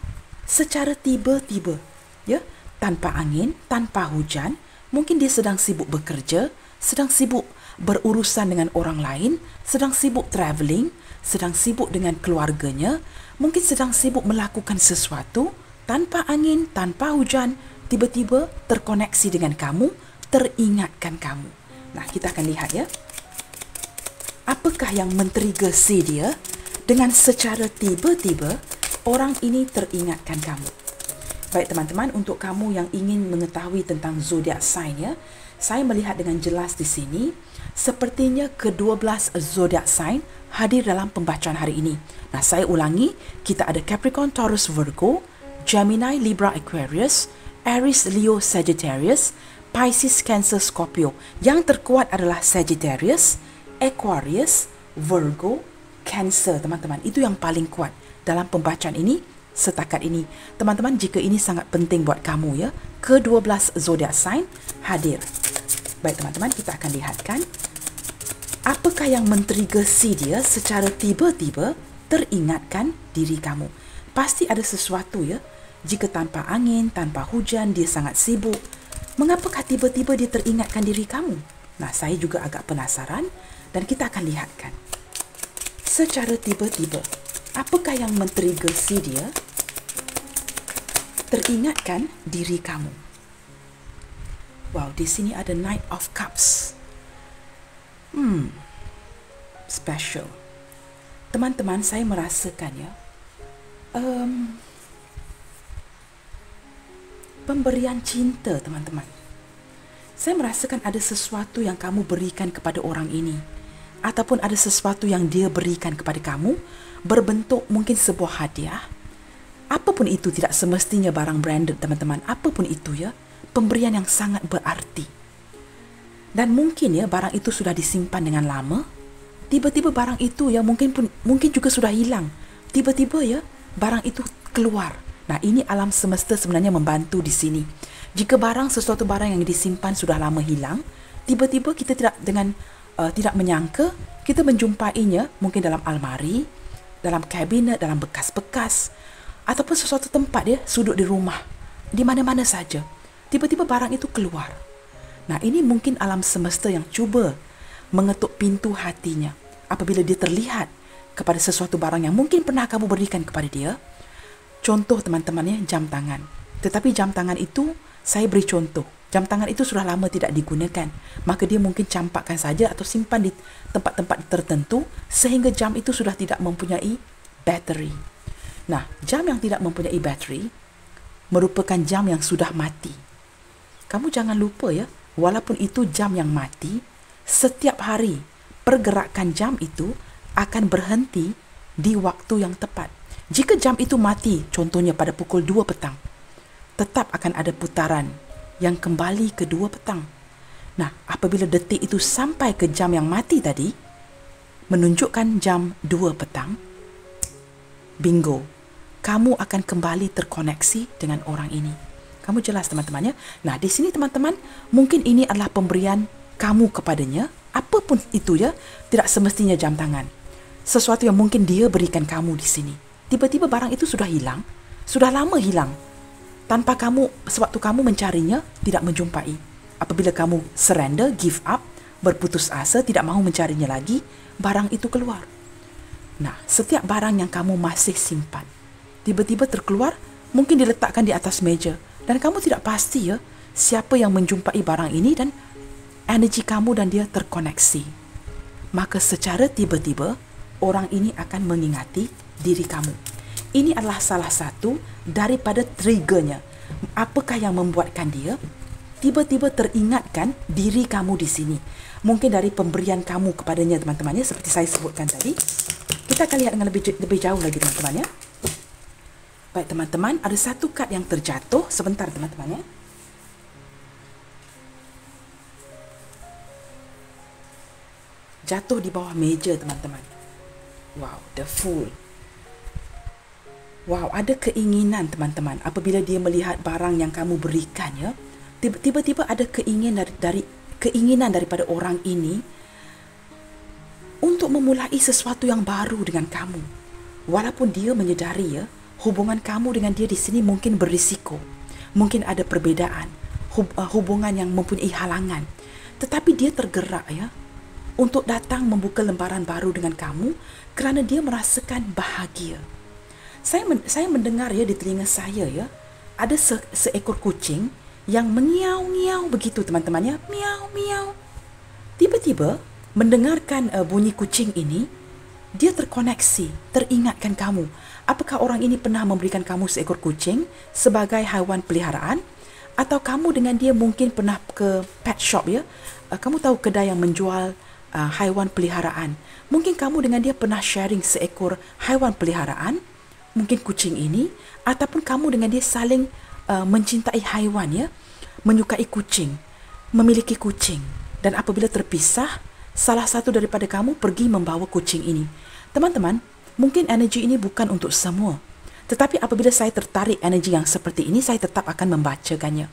secara tiba-tiba, ya, tanpa angin, tanpa hujan. Mungkin dia sedang sibuk bekerja, sedang sibuk berurusan dengan orang lain, sedang sibuk travelling, sedang sibuk dengan keluarganya, mungkin sedang sibuk melakukan sesuatu tanpa angin, tanpa hujan, tiba-tiba terkoneksi dengan kamu, teringatkan kamu. Nah, kita akan lihat ya. Apakah yang men-trigger si dia dengan secara tiba-tiba orang ini teringatkan kamu. Baik teman-teman, untuk kamu yang ingin mengetahui tentang zodiak sign ya, saya melihat dengan jelas di sini, sepertinya ke-12 zodiak sign hadir dalam pembacaan hari ini. Nah, saya ulangi, kita ada Capricorn, Taurus, Virgo, Gemini, Libra, Aquarius, Aries, Leo, Sagittarius, Pisces, Cancer, Scorpio. Yang terkuat adalah Sagittarius, Aquarius, Virgo, Cancer, teman-teman. Itu yang paling kuat dalam pembacaan ini setakat ini. Teman-teman, jika ini sangat penting buat kamu ya, ke-12 zodiak sign hadir. Baik teman-teman, kita akan lihatkan apakah yang men-trigger si dia secara tiba-tiba teringatkan diri kamu. Pasti ada sesuatu ya. Jika tanpa angin, tanpa hujan, dia sangat sibuk. Mengapakah tiba-tiba dia teringatkan diri kamu? Nah, saya juga agak penasaran dan kita akan lihatkan. Secara tiba-tiba, apakah yang men-trigger si dia teringatkan diri kamu? Wow, di sini ada Knight of Cups. Special. Teman-teman, saya merasakan ya, pemberian cinta teman-teman. Saya merasakan ada sesuatu yang kamu berikan kepada orang ini, ataupun ada sesuatu yang dia berikan kepada kamu berbentuk mungkin sebuah hadiah. Apapun itu, tidak semestinya barang branded teman-teman. Apapun itu ya, pemberian yang sangat berarti. Dan mungkin ya barang itu sudah disimpan dengan lama. Tiba-tiba barang itu ya mungkin juga sudah hilang. Tiba-tiba ya barang itu keluar. Nah, ini alam semesta sebenarnya membantu di sini. Jika sesuatu barang yang disimpan sudah lama hilang, tiba-tiba kita tidak menyangka, kita menjumpainya mungkin dalam almari, dalam kabinet, dalam bekas-bekas, ataupun sesuatu tempat ya, sudut di rumah, di mana-mana saja. Tiba-tiba barang itu keluar. Nah, ini mungkin alam semesta yang cuba mengetuk pintu hatinya. Apabila dia terlihat kepada sesuatu barang yang mungkin pernah kamu berikan kepada dia. Contoh teman-teman ya, jam tangan. Tetapi jam tangan itu, saya beri contoh. Jam tangan itu sudah lama tidak digunakan. Maka dia mungkin campakkan saja atau simpan di tempat-tempat tertentu sehingga jam itu sudah tidak mempunyai bateri. Nah, jam yang tidak mempunyai bateri merupakan jam yang sudah mati. Kamu jangan lupa ya, walaupun itu jam yang mati, setiap hari pergerakan jam itu akan berhenti di waktu yang tepat. Jika jam itu mati, contohnya pada pukul 2 petang, tetap akan ada putaran yang kembali ke 2 petang. Nah, apabila detik itu sampai ke jam yang mati tadi, menunjukkan jam 2 petang, bingo, kamu akan kembali terkoneksi dengan orang ini. Kamu jelas teman-teman ya? Nah, di sini teman-teman, mungkin ini adalah pemberian kamu kepadanya, apapun itu ya, tidak semestinya jam tangan. Sesuatu yang mungkin dia berikan kamu di sini. Tiba-tiba barang itu sudah hilang, sudah lama hilang. Tanpa sewaktu kamu mencarinya, tidak menjumpai. Apabila kamu surrender, give up, berputus asa, tidak mahu mencarinya lagi, barang itu keluar. Nah, setiap barang yang kamu masih simpan, tiba-tiba terkeluar, mungkin diletakkan di atas meja. Dan kamu tidak pasti ya, siapa yang menjumpai barang ini dan energi kamu dan dia terkoneksi. Maka secara tiba-tiba, orang ini akan mengingati diri kamu. Ini adalah salah satu daripada triggernya. Apakah yang membuatkan dia tiba-tiba teringatkan diri kamu di sini? Mungkin dari pemberian kamu kepadanya teman-temannya, seperti saya sebutkan tadi. Kita akan lihat dengan lebih jauh lagi teman-teman ya. Baik teman-teman, ada satu kad yang terjatuh. Sebentar teman-teman ya. Jatuh di bawah meja teman-teman. Wow, the Fool. Wow, ada keinginan teman-teman. Apabila dia melihat barang yang kamu berikan ya, tiba-tiba ada keinginan daripada orang ini untuk memulai sesuatu yang baru dengan kamu. Walaupun dia menyedari ya, hubungan kamu dengan dia di sini mungkin berisiko. Mungkin ada perbedaan, hubungan yang mempunyai halangan. Tetapi dia tergerak ya, untuk datang membuka lembaran baru dengan kamu kerana dia merasakan bahagia. Saya mendengar ya di telinga saya ya, ada seekor kucing yang mengiau-ngiau begitu teman-teman ya, miau-miau. Tiba-tiba mendengarkan bunyi kucing ini, dia terkoneksi, teringatkan kamu. Apakah orang ini pernah memberikan kamu seekor kucing sebagai haiwan peliharaan? Atau kamu dengan dia mungkin pernah ke pet shop ya? Kamu tahu kedai yang menjual haiwan peliharaan. Mungkin kamu dengan dia pernah sharing seekor haiwan peliharaan, mungkin kucing ini, ataupun kamu dengan dia saling mencintai haiwan ya, menyukai kucing, memiliki kucing. Dan apabila terpisah, salah satu daripada kamu pergi membawa kucing ini. Teman-teman, mungkin energi ini bukan untuk semua. Tetapi apabila saya tertarik energi yang seperti ini, saya tetap akan membacakannya.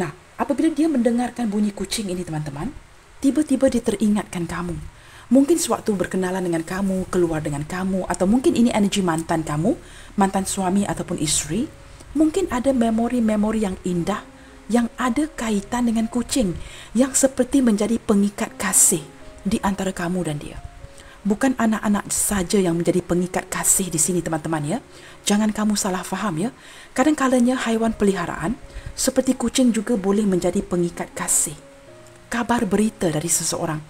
Nah, apabila dia mendengarkan bunyi kucing ini teman-teman, tiba-tiba dia teringatkan kamu. Mungkin sewaktu berkenalan dengan kamu, keluar dengan kamu, atau mungkin ini energi mantan kamu, mantan suami ataupun isteri. Mungkin ada memori-memori yang indah yang ada kaitan dengan kucing, yang seperti menjadi pengikat kasih di antara kamu dan dia. Bukan anak-anak saja yang menjadi pengikat kasih di sini teman-teman ya. Jangan kamu salah faham ya. Kadang-kadangnya haiwan peliharaan seperti kucing juga boleh menjadi pengikat kasih. Kabar berita dari seseorang.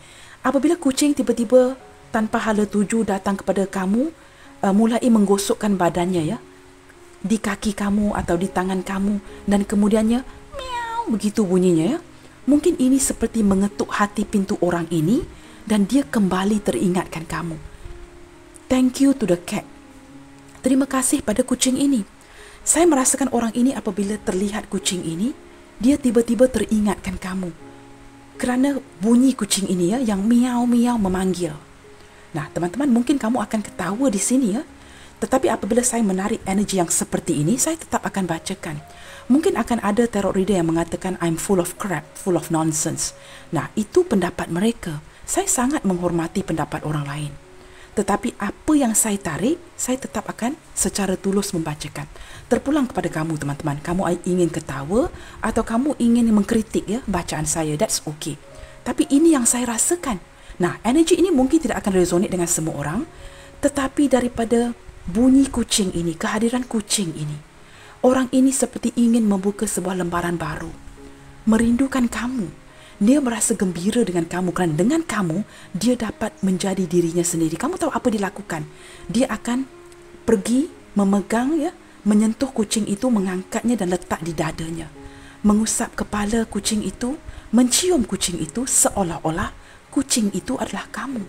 Apabila kucing tiba-tiba tanpa hala tuju datang kepada kamu, mulai menggosokkan badannya ya, di kaki kamu atau di tangan kamu, dan kemudiannya miau begitu bunyinya ya, Mungkin ini seperti mengetuk hati pintu orang ini dan dia kembali teringatkan kamu. Thank you to the cat. Terima kasih pada kucing ini. Saya merasakan orang ini apabila terlihat kucing ini, dia tiba-tiba teringatkan kamu. Kerana bunyi kucing ini ya, yang miau-miau memanggil. Nah, teman-teman, mungkin kamu akan ketawa di sini ya. Tetapi apabila saya menarik energi yang seperti ini, saya tetap akan bacakan. Mungkin akan ada tarot reader yang mengatakan I'm full of crap, full of nonsense. Nah, itu pendapat mereka. Saya sangat menghormati pendapat orang lain. Tetapi apa yang saya tarik, saya tetap akan secara tulus membacakan. Terpulang kepada kamu, teman-teman. Kamu ingin ketawa atau kamu ingin mengkritik ya bacaan saya, that's okay. Tapi ini yang saya rasakan. Nah, energi ini mungkin tidak akan resonate dengan semua orang, tetapi daripada bunyi kucing ini, kehadiran kucing ini, orang ini seperti ingin membuka sebuah lembaran baru. Merindukan kamu. Dia merasa gembira dengan kamu kerana dengan kamu, dia dapat menjadi dirinya sendiri. Kamu tahu apa dilakukan? Dia akan pergi memegang ya, menyentuh kucing itu, mengangkatnya dan letak di dadanya. Mengusap kepala kucing itu, mencium kucing itu seolah-olah kucing itu adalah kamu.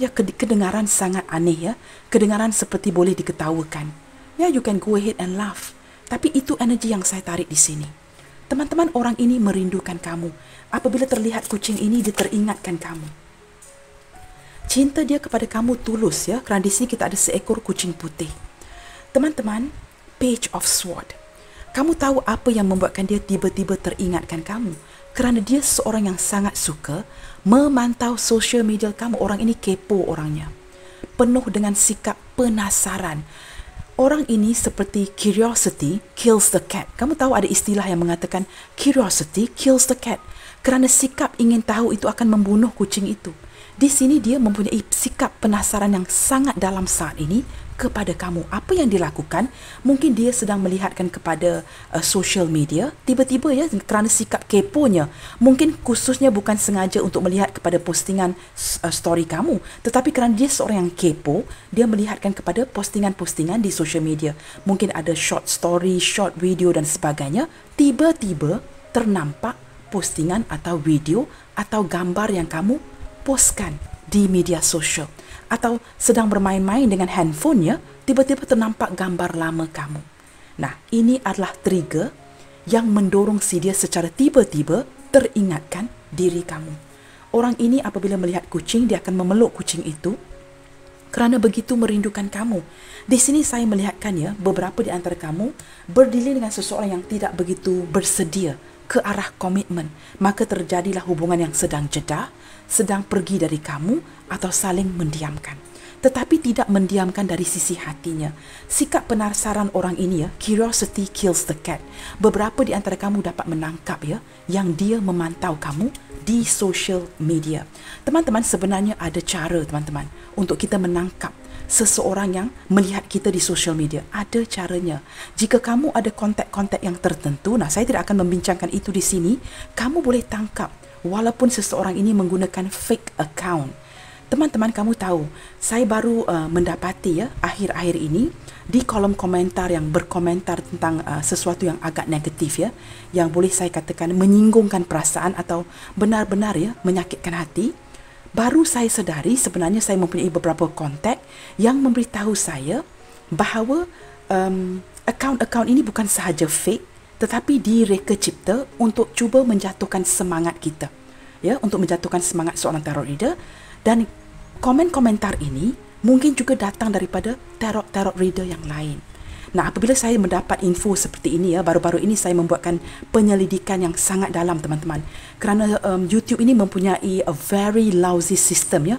Ya, kedengaran sangat aneh ya. Kedengaran seperti boleh diketawakan. Ya, you can go ahead and laugh. Tapi itu energi yang saya tarik di sini. Teman-teman, orang ini merindukan kamu. Apabila terlihat kucing ini, dia teringatkan kamu. Cinta dia kepada kamu tulus ya. Kerana di sini kita ada seekor kucing putih. Teman-teman, Page of Sword. Kamu tahu apa yang membuatkan dia tiba-tiba teringatkan kamu? Kerana dia seorang yang sangat suka memantau social media kamu. Orang ini kepo orangnya. Penuh dengan sikap penasaran. Orang ini seperti curiosity kills the cat. Kamu tahu ada istilah yang mengatakan curiosity kills the cat. Kerana sikap ingin tahu itu akan membunuh kucing itu. Di sini dia mempunyai sikap penasaran yang sangat dalam saat ini kepada kamu. Apa yang dilakukan? Mungkin dia sedang melihatkan kepada social media. Tiba-tiba ya, kerana sikap keponya, mungkin khususnya bukan sengaja untuk melihat kepada postingan story kamu, tetapi kerana dia seorang yang kepo, dia melihatkan kepada postingan-postingan di social media. Mungkin ada short story, short video dan sebagainya. Tiba-tiba ternampak postingan atau video atau gambar yang kamu postkan di media sosial. Atau sedang bermain-main dengan handphone ya, tiba-tiba ternampak gambar lama kamu. Nah, ini adalah trigger yang mendorong si dia secara tiba-tiba teringatkan diri kamu. Orang ini apabila melihat kucing, dia akan memeluk kucing itu kerana begitu merindukan kamu. Di sini saya melihatkan ya, beberapa di antara kamu berdiri dengan seseorang yang tidak begitu bersedia ke arah komitmen. Maka terjadilah hubungan yang sedang jeda, sedang pergi dari kamu atau saling mendiamkan. Tetapi tidak mendiamkan dari sisi hatinya. Sikap penasaran orang ini ya, curiosity kills the cat. Beberapa di antara kamu dapat menangkap ya, yang dia memantau kamu di social media. Teman-teman, sebenarnya ada cara teman-teman untuk kita menangkap seseorang yang melihat kita di social media. Ada caranya. Jika kamu ada kontak-kontak yang tertentu, nah saya tidak akan membincangkan itu di sini, kamu boleh tangkap walaupun seseorang ini menggunakan fake account. Teman-teman, kamu tahu, saya baru mendapati ya akhir-akhir ini di kolom komentar yang berkomentar tentang sesuatu yang agak negatif ya, yang boleh saya katakan menyinggungkan perasaan atau benar-benar ya menyakitkan hati. Baru saya sedari sebenarnya saya mempunyai beberapa kontak yang memberitahu saya bahawa akaun-akaun ini bukan sahaja fake, tetapi direka cipta untuk cuba menjatuhkan semangat kita. Ya, untuk menjatuhkan semangat seorang tarot reader. Dan komen-komentar ini mungkin juga datang daripada tarot reader yang lain. Nah, apabila saya mendapat info seperti ini ya, baru-baru ini saya membuatkan penyelidikan yang sangat dalam teman-teman. Kerana YouTube ini mempunyai a very lousy system ya,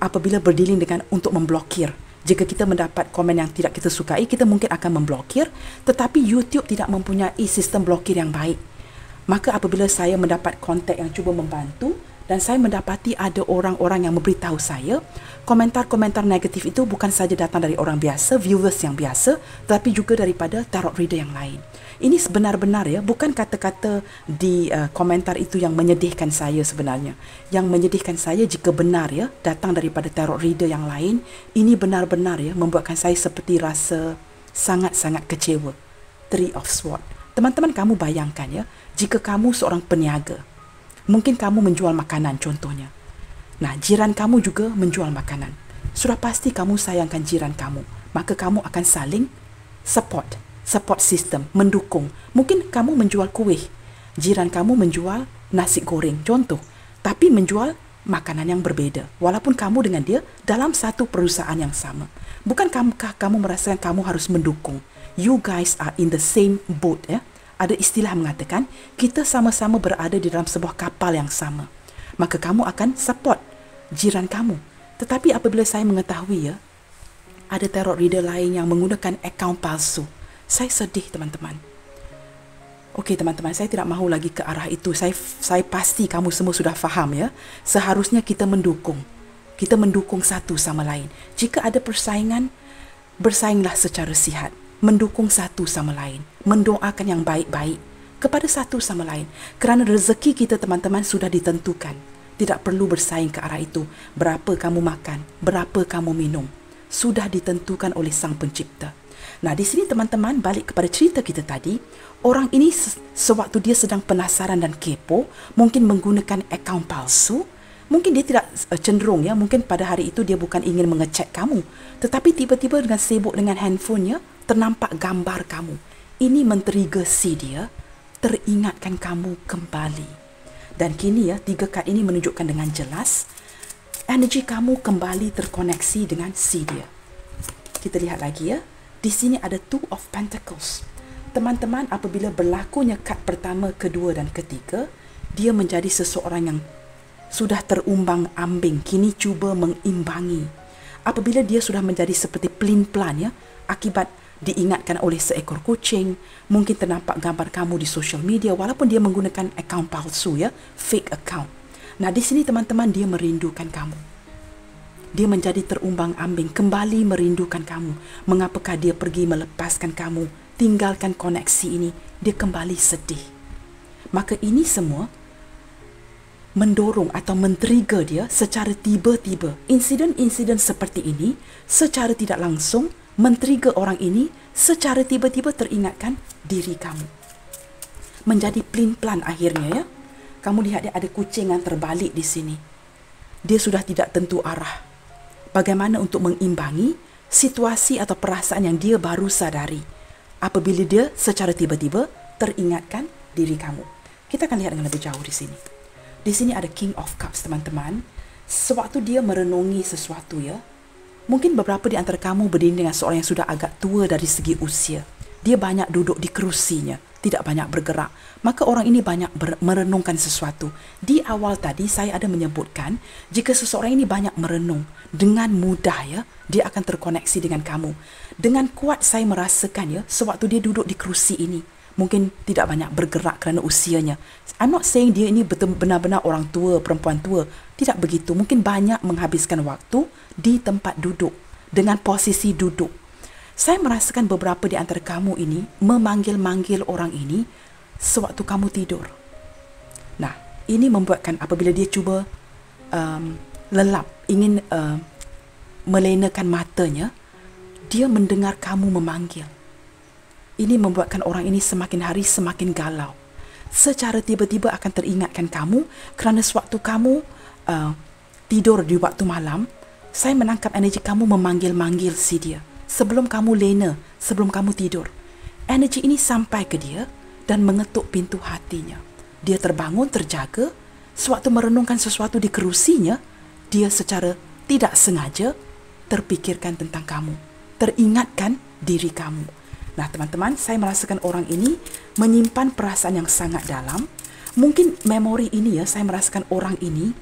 apabila berdealing dengan untuk memblokir. Jika kita mendapat komen yang tidak kita sukai, kita mungkin akan memblokir, tetapi YouTube tidak mempunyai sistem blokir yang baik. Maka apabila saya mendapat kontak yang cuba membantu, dan saya mendapati ada orang-orang yang memberitahu saya, komentar-komentar negatif itu bukan saja datang dari orang biasa, viewers yang biasa, tetapi juga daripada tarot reader yang lain. Ini sebenar-benar ya, bukan kata-kata di komentar itu yang menyedihkan saya sebenarnya. Yang menyedihkan saya jika benar ya, datang daripada tarot reader yang lain, ini benar-benar ya membuatkan saya seperti rasa sangat-sangat kecewa. Three of Swords. Teman-teman, kamu bayangkan ya, jika kamu seorang peniaga, mungkin kamu menjual makanan contohnya. Nah, jiran kamu juga menjual makanan. Sudah pasti kamu sayangkan jiran kamu. Maka kamu akan saling support system, mendukung. Mungkin kamu menjual kuih, jiran kamu menjual nasi goreng contoh, tapi menjual makanan yang berbeza. Walaupun kamu dengan dia dalam satu perusahaan yang sama. Bukankah kamu merasakan kamu harus mendukung? You guys are in the same boat ya. Ada istilah mengatakan kita sama-sama berada di dalam sebuah kapal yang sama. Maka kamu akan support jiran kamu. Tetapi apabila saya mengetahui ya, ada terror reader lain yang menggunakan akaun palsu, saya sedih teman-teman. Okey teman-teman, saya tidak mahu lagi ke arah itu. Saya pasti kamu semua sudah faham ya. Seharusnya kita mendukung. Kita mendukung satu sama lain. Jika ada persaingan, bersainglah secara sihat. Mendukung satu sama lain. Mendoakan yang baik-baik kepada satu sama lain. Kerana rezeki kita teman-teman sudah ditentukan. Tidak perlu bersaing ke arah itu. Berapa kamu makan, berapa kamu minum, sudah ditentukan oleh Sang Pencipta. Nah, di sini teman-teman, balik kepada cerita kita tadi, orang ini sewaktu dia sedang penasaran dan kepo, mungkin menggunakan akaun palsu. Mungkin dia tidak cenderung ya, mungkin pada hari itu dia bukan ingin mengecek kamu, tetapi tiba-tiba dengan sibuk dengan handphonenya, ternampak gambar kamu. Ini men-trigger si dia, teringatkan kamu kembali. Dan kini ya, 3 kad ini menunjukkan dengan jelas energi kamu kembali terkoneksi dengan si dia. Kita lihat lagi ya. Di sini ada Two of Pentacles. Teman-teman, apabila berlakunya kad pertama, kedua dan ketiga, dia menjadi seseorang yang sudah terumbang-ambing, kini cuba mengimbangi. Apabila dia sudah menjadi seperti pelin-pelan ya, akibat diingatkan oleh seekor kucing, mungkin ternampak gambar kamu di social media walaupun dia menggunakan akaun palsu ya, fake account. Nah, di sini teman-teman, dia merindukan kamu. Dia menjadi terumbang-ambing, kembali merindukan kamu. Mengapakah dia pergi melepaskan kamu, tinggalkan koneksi ini, dia kembali sedih. Maka ini semua mendorong atau men-trigger dia secara tiba-tiba. Insiden-insiden seperti ini secara tidak langsung men-trigger orang ini secara tiba-tiba teringatkan diri kamu. Menjadi pelin-pelan akhirnya ya. Kamu lihat dia ada kucing yang terbalik di sini. Dia sudah tidak tentu arah. Bagaimana untuk mengimbangi situasi atau perasaan yang dia baru sadari apabila dia secara tiba-tiba teringatkan diri kamu. Kita akan lihat dengan lebih jauh di sini. Di sini ada King of Cups teman-teman. Sewaktu dia merenungi sesuatu ya, mungkin beberapa di antara kamu berdiri dengan seorang yang sudah agak tua dari segi usia. Dia banyak duduk di kerusinya, tidak banyak bergerak. Maka orang ini banyak merenungkan sesuatu. Di awal tadi saya ada menyebutkan, jika seseorang ini banyak merenung, dengan mudah ya, dia akan terkoneksi dengan kamu. Dengan kuat saya merasakan ya, sewaktu dia duduk di kerusi ini, mungkin tidak banyak bergerak kerana usianya. I'm not saying dia ini benar-benar orang tua, perempuan tua. Tidak begitu. Mungkin banyak menghabiskan waktu di tempat duduk, dengan posisi duduk. Saya merasakan beberapa di antara kamu ini memanggil-manggil orang ini sewaktu kamu tidur. Nah, ini membuatkan apabila dia cuba lelap, ingin melenakan matanya, dia mendengar kamu memanggil. Ini membuatkan orang ini semakin hari semakin galau. Secara tiba-tiba akan teringatkan kamu kerana sewaktu kamu tidur di waktu malam, saya menangkap energi kamu memanggil-manggil si dia. Sebelum kamu lena, sebelum kamu tidur, energi ini sampai ke dia dan mengetuk pintu hatinya. Dia terbangun, terjaga. Sewaktu merenungkan sesuatu di kerusinya, dia secara tidak sengaja terfikirkan tentang kamu, teringatkan diri kamu. Nah teman-teman, saya merasakan orang ini menyimpan perasaan yang sangat dalam. Mungkin memori ini ya, saya merasakan orang ini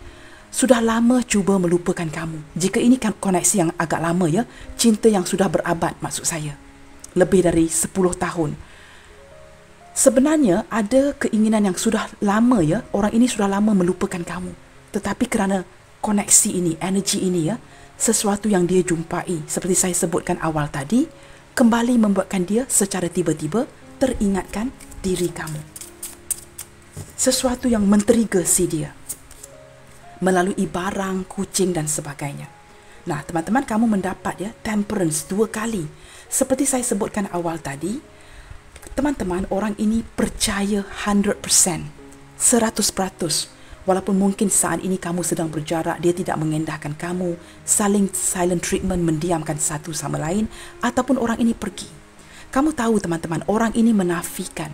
sudah lama cuba melupakan kamu. Jika ini kan koneksi yang agak lama ya, cinta yang sudah berabad maksud saya, lebih dari 10 tahun. Sebenarnya ada keinginan yang sudah lama ya, orang ini sudah lama melupakan kamu. Tetapi kerana koneksi ini, energi ini ya, sesuatu yang dia jumpai, seperti saya sebutkan awal tadi, kembali membuatkan dia secara tiba-tiba teringatkan diri kamu. Sesuatu yang men-trigger si dia melalui barang, kucing dan sebagainya. Nah, teman-teman, kamu mendapat ya Temperance 2 kali. Seperti saya sebutkan awal tadi, Teman-teman, orang ini percaya 100%, 100%. Walaupun mungkin saat ini kamu sedang berjarak, dia tidak mengendahkan kamu, saling silent treatment, mendiamkan satu sama lain, ataupun orang ini pergi. Kamu tahu teman-teman, orang ini menafikan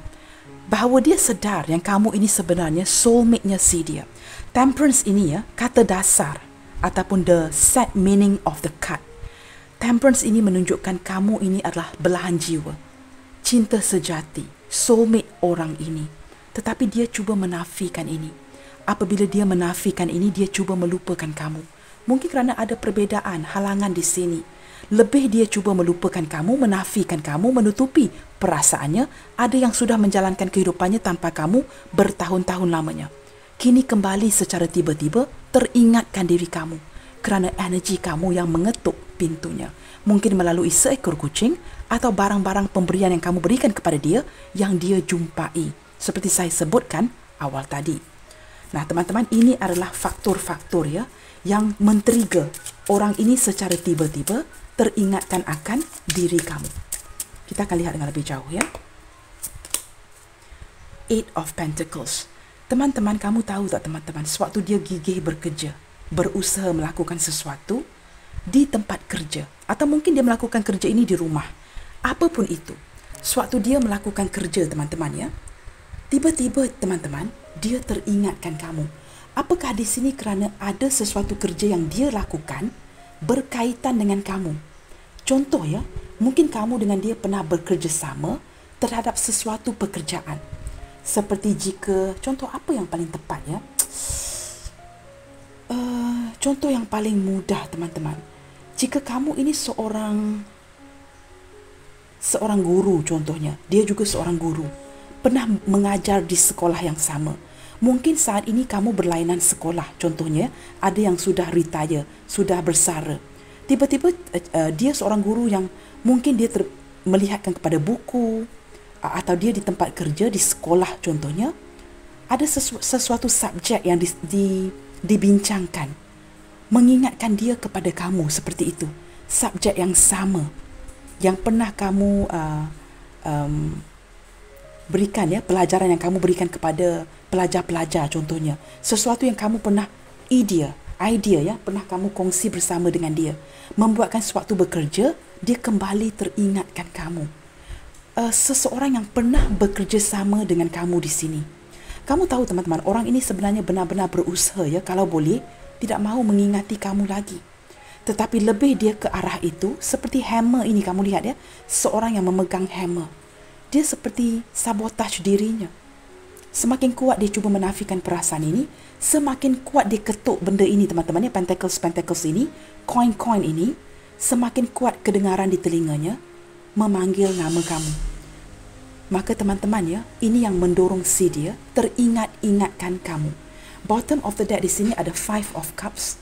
bahawa dia sedar yang kamu ini sebenarnya soulmate-nya si dia. Temperance ini ya, kata dasar ataupun the set meaning of the card. Temperance ini menunjukkan kamu ini adalah belahan jiwa, cinta sejati, soulmate orang ini. Tetapi dia cuba menafikan ini. Apabila dia menafikan ini, dia cuba melupakan kamu. Mungkin kerana ada perbezaan, halangan di sini. Lebih dia cuba melupakan kamu, menafikan kamu, menutupi perasaannya. Ada yang sudah menjalankan kehidupannya tanpa kamu bertahun-tahun lamanya. Kini kembali secara tiba-tiba teringatkan diri kamu kerana energi kamu yang mengetuk pintunya. Mungkin melalui seekor kucing atau barang-barang pemberian yang kamu berikan kepada dia yang dia jumpai. Seperti saya sebutkan awal tadi. Nah teman-teman, ini adalah faktor-faktor ya yang men-trigger orang ini secara tiba-tiba teringatkan akan diri kamu. Kita akan lihat dengan lebih jauh ya. Eight of Pentacles. Teman-teman, kamu tahu tak teman-teman, sewaktu dia gigih bekerja, berusaha melakukan sesuatu di tempat kerja, atau mungkin dia melakukan kerja ini di rumah, apapun itu, sewaktu dia melakukan kerja teman-teman ya, tiba-tiba teman-teman, dia teringatkan kamu. Apakah di sini kerana ada sesuatu kerja yang dia lakukan berkaitan dengan kamu? Contoh ya, mungkin kamu dengan dia pernah bekerjasama terhadap sesuatu pekerjaan. Seperti jika, contoh apa yang paling tepat ya? Contoh yang paling mudah teman-teman. Jika kamu ini seorang guru contohnya, dia juga seorang guru, pernah mengajar di sekolah yang sama. Mungkin saat ini kamu berlainan sekolah, contohnya ada yang sudah retire, sudah bersara. Tiba-tiba dia seorang guru yang mungkin dia melihatkan kepada buku, atau dia di tempat kerja, di sekolah contohnya, ada sesuatu subjek yang dibincangkan, mengingatkan dia kepada kamu seperti itu. Subjek yang sama, yang pernah kamu berikan ya, pelajaran yang kamu berikan kepada pelajar-pelajar contohnya. Sesuatu yang kamu pernah idea ya, pernah kamu kongsi bersama dengan dia. Membuatkan sewaktu bekerja, dia kembali teringatkan kamu. Seseorang yang pernah bekerja sama dengan kamu di sini. Kamu tahu teman-teman, orang ini sebenarnya benar-benar berusaha ya, kalau boleh tidak mahu mengingati kamu lagi. Tetapi lebih dia ke arah itu, seperti hammer ini kamu lihat ya, seorang yang memegang hammer. Dia seperti sabotage dirinya. Semakin kuat dia cuba menafikan perasaan ini, semakin kuat dia ketuk benda ini teman-teman ya, pentacles ini, coin ini, semakin kuat kedengaran di telinganya, memanggil nama kamu. Maka teman-teman ya, ini yang mendorong si dia teringat-ingatkan kamu. Bottom of the deck di sini ada Five of Cups.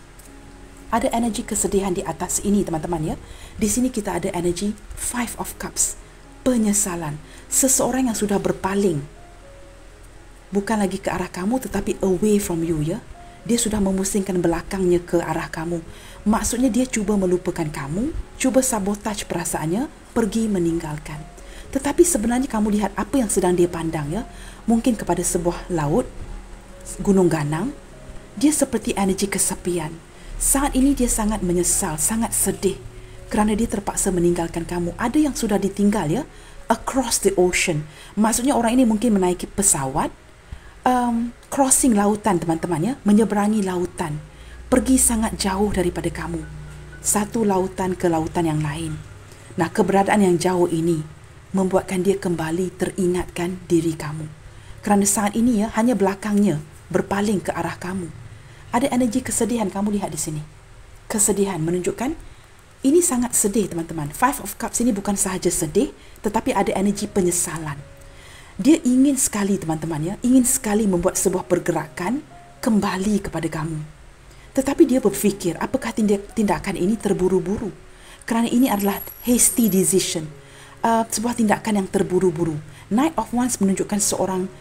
Ada energi kesedihan di atas ini teman-teman ya. Di sini kita ada energi Five of Cups. Penyesalan. Seseorang yang sudah berpaling. Bukan lagi ke arah kamu tetapi away from you ya. Dia sudah memusingkan belakangnya ke arah kamu. Maksudnya dia cuba melupakan kamu, cuba sabotage perasaannya, pergi meninggalkan. Tetapi sebenarnya kamu lihat apa yang sedang dia pandang ya. Mungkin kepada sebuah laut, gunung ganang. Dia seperti energi kesepian. Saat ini dia sangat menyesal, sangat sedih kerana dia terpaksa meninggalkan kamu. Ada yang sudah ditinggal ya, across the ocean. Maksudnya orang ini mungkin menaiki pesawat, crossing lautan teman-teman ya, menyeberangi lautan, pergi sangat jauh daripada kamu, satu lautan ke lautan yang lain. Nah, keberadaan yang jauh ini membuatkan dia kembali teringatkan diri kamu. Kerana saat ini ya, hanya belakangnya berpaling ke arah kamu. Ada energi kesedihan kamu lihat di sini. Kesedihan menunjukkan ini sangat sedih teman-teman. Five of Cups ini bukan sahaja sedih, tetapi ada energi penyesalan. Dia ingin sekali teman-teman ya, ingin sekali membuat sebuah pergerakan kembali kepada kamu. Tetapi dia berfikir, apakah tindakan ini terburu-buru? Kerana ini adalah hasty decision. Sebuah tindakan yang terburu-buru. Knight of Wands menunjukkan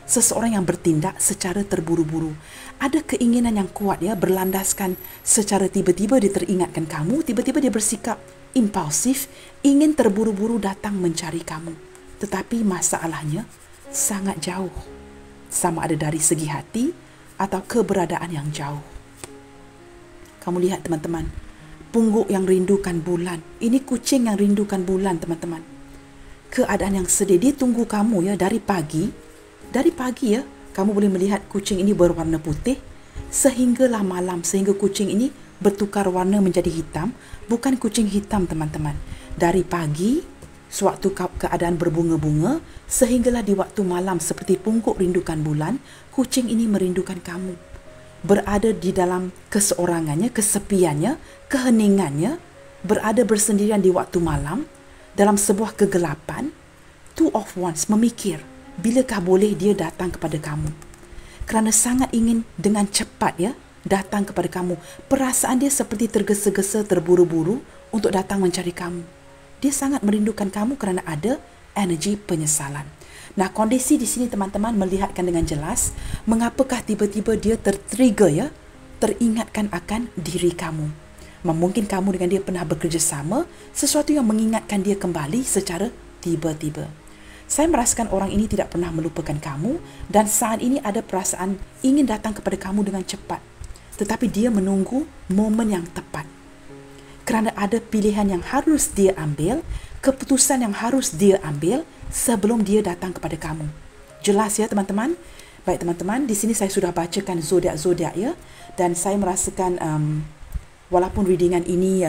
seseorang yang bertindak secara terburu-buru. Ada keinginan yang kuat ya, berlandaskan secara tiba-tiba dia teringatkan kamu, tiba-tiba dia bersikap impulsif, ingin terburu-buru datang mencari kamu. tetapi masalahnya sangat jauh. Sama ada dari segi hati atau keberadaan yang jauh. Kamu lihat teman-teman, pungguk yang rindukan bulan. Ini kucing yang rindukan bulan teman-teman. Keadaan yang sedih, dia tunggu kamu ya dari pagi. Dari pagi ya, kamu boleh melihat kucing ini berwarna putih sehinggalah malam, sehingga kucing ini bertukar warna menjadi hitam. Bukan kucing hitam teman-teman. Dari pagi, sewaktu keadaan berbunga-bunga, sehinggalah di waktu malam seperti pungguk rindukan bulan, kucing ini merindukan kamu. Berada di dalam keseorangannya, kesepiannya, keheningannya, berada bersendirian di waktu malam, dalam sebuah kegelapan, two of wands, memikir, bilakah boleh dia datang kepada kamu? Kerana sangat ingin dengan cepat ya, datang kepada kamu. Perasaan dia seperti tergesa-gesa, terburu-buru untuk datang mencari kamu. Dia sangat merindukan kamu kerana ada energi penyesalan. Nah, kondisi di sini teman-teman melihatkan dengan jelas mengapakah tiba-tiba dia tertrigger ya, teringatkan akan diri kamu. Mungkin kamu dengan dia pernah bekerjasama, sesuatu yang mengingatkan dia kembali secara tiba-tiba. Saya merasakan orang ini tidak pernah melupakan kamu dan saat ini ada perasaan ingin datang kepada kamu dengan cepat. Tetapi dia menunggu momen yang tepat. Kerana ada pilihan yang harus dia ambil, keputusan yang harus dia ambil sebelum dia datang kepada kamu. Jelas ya teman-teman? Baik teman-teman, di sini saya sudah bacakan zodiak-zodiak ya, dan saya merasakan walaupun readingan ini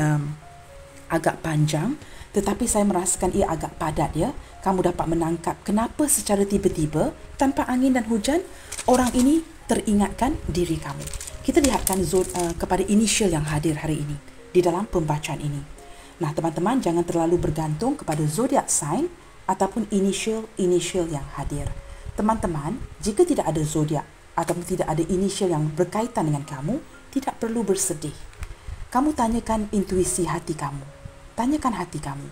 agak panjang, tetapi saya merasakan ia agak padat ya. Kamu dapat menangkap kenapa secara tiba-tiba tanpa angin dan hujan orang ini teringatkan diri kamu. Kita lihatkan kepada inisial yang hadir hari ini di dalam pembacaan ini. Nah, teman-teman jangan terlalu bergantung kepada zodiak sign ataupun inisial yang hadir. Teman-teman, jika tidak ada zodiak ataupun tidak ada inisial yang berkaitan dengan kamu, tidak perlu bersedih. Kamu tanyakan intuisi hati kamu. Tanyakan hati kamu.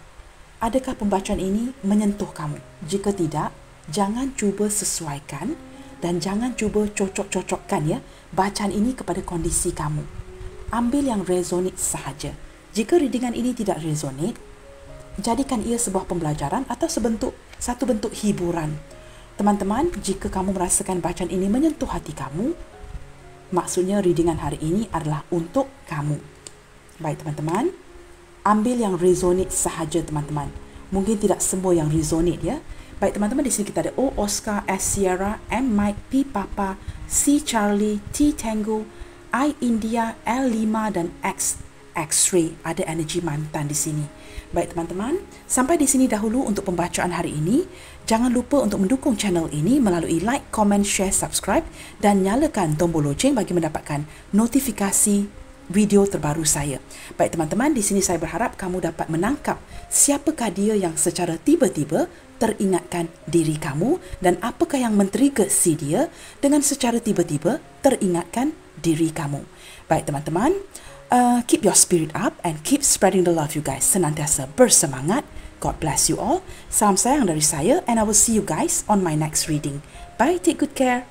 Adakah pembacaan ini menyentuh kamu? Jika tidak, jangan cuba sesuaikan dan jangan cuba cocok-cocokkan ya bacaan ini kepada kondisi kamu. Ambil yang resonate sahaja. Jika readingan ini tidak resonate, jadikan ia sebuah pembelajaran atau satu bentuk hiburan. Teman-teman, jika kamu merasakan bacaan ini menyentuh hati kamu, maksudnya readingan hari ini adalah untuk kamu. Baik teman-teman, ambil yang resonate sahaja teman-teman. Mungkin tidak semua yang resonate ya. Baik teman-teman, di sini kita ada O Oscar, S Sierra, M Mike, P Papa, C Charlie, T Tango, I India, L5 dan X X-ray. Ada energi mantan di sini. Baik teman-teman, sampai di sini dahulu untuk pembacaan hari ini. Jangan lupa untuk mendukung channel ini melalui like, comment, share, subscribe dan nyalakan tombol loceng bagi mendapatkan notifikasi video terbaru saya. Baik teman-teman, di sini saya berharap kamu dapat menangkap siapakah dia yang secara tiba-tiba teringatkan diri kamu dan apakah yang men-trigger si dia dengan secara tiba-tiba teringatkan diri kamu. Baik teman-teman, keep your spirit up and keep spreading the love you guys. Senantiasa bersemangat. God bless you all. Salam sayang dari saya and I will see you guys on my next reading. Bye, take good care.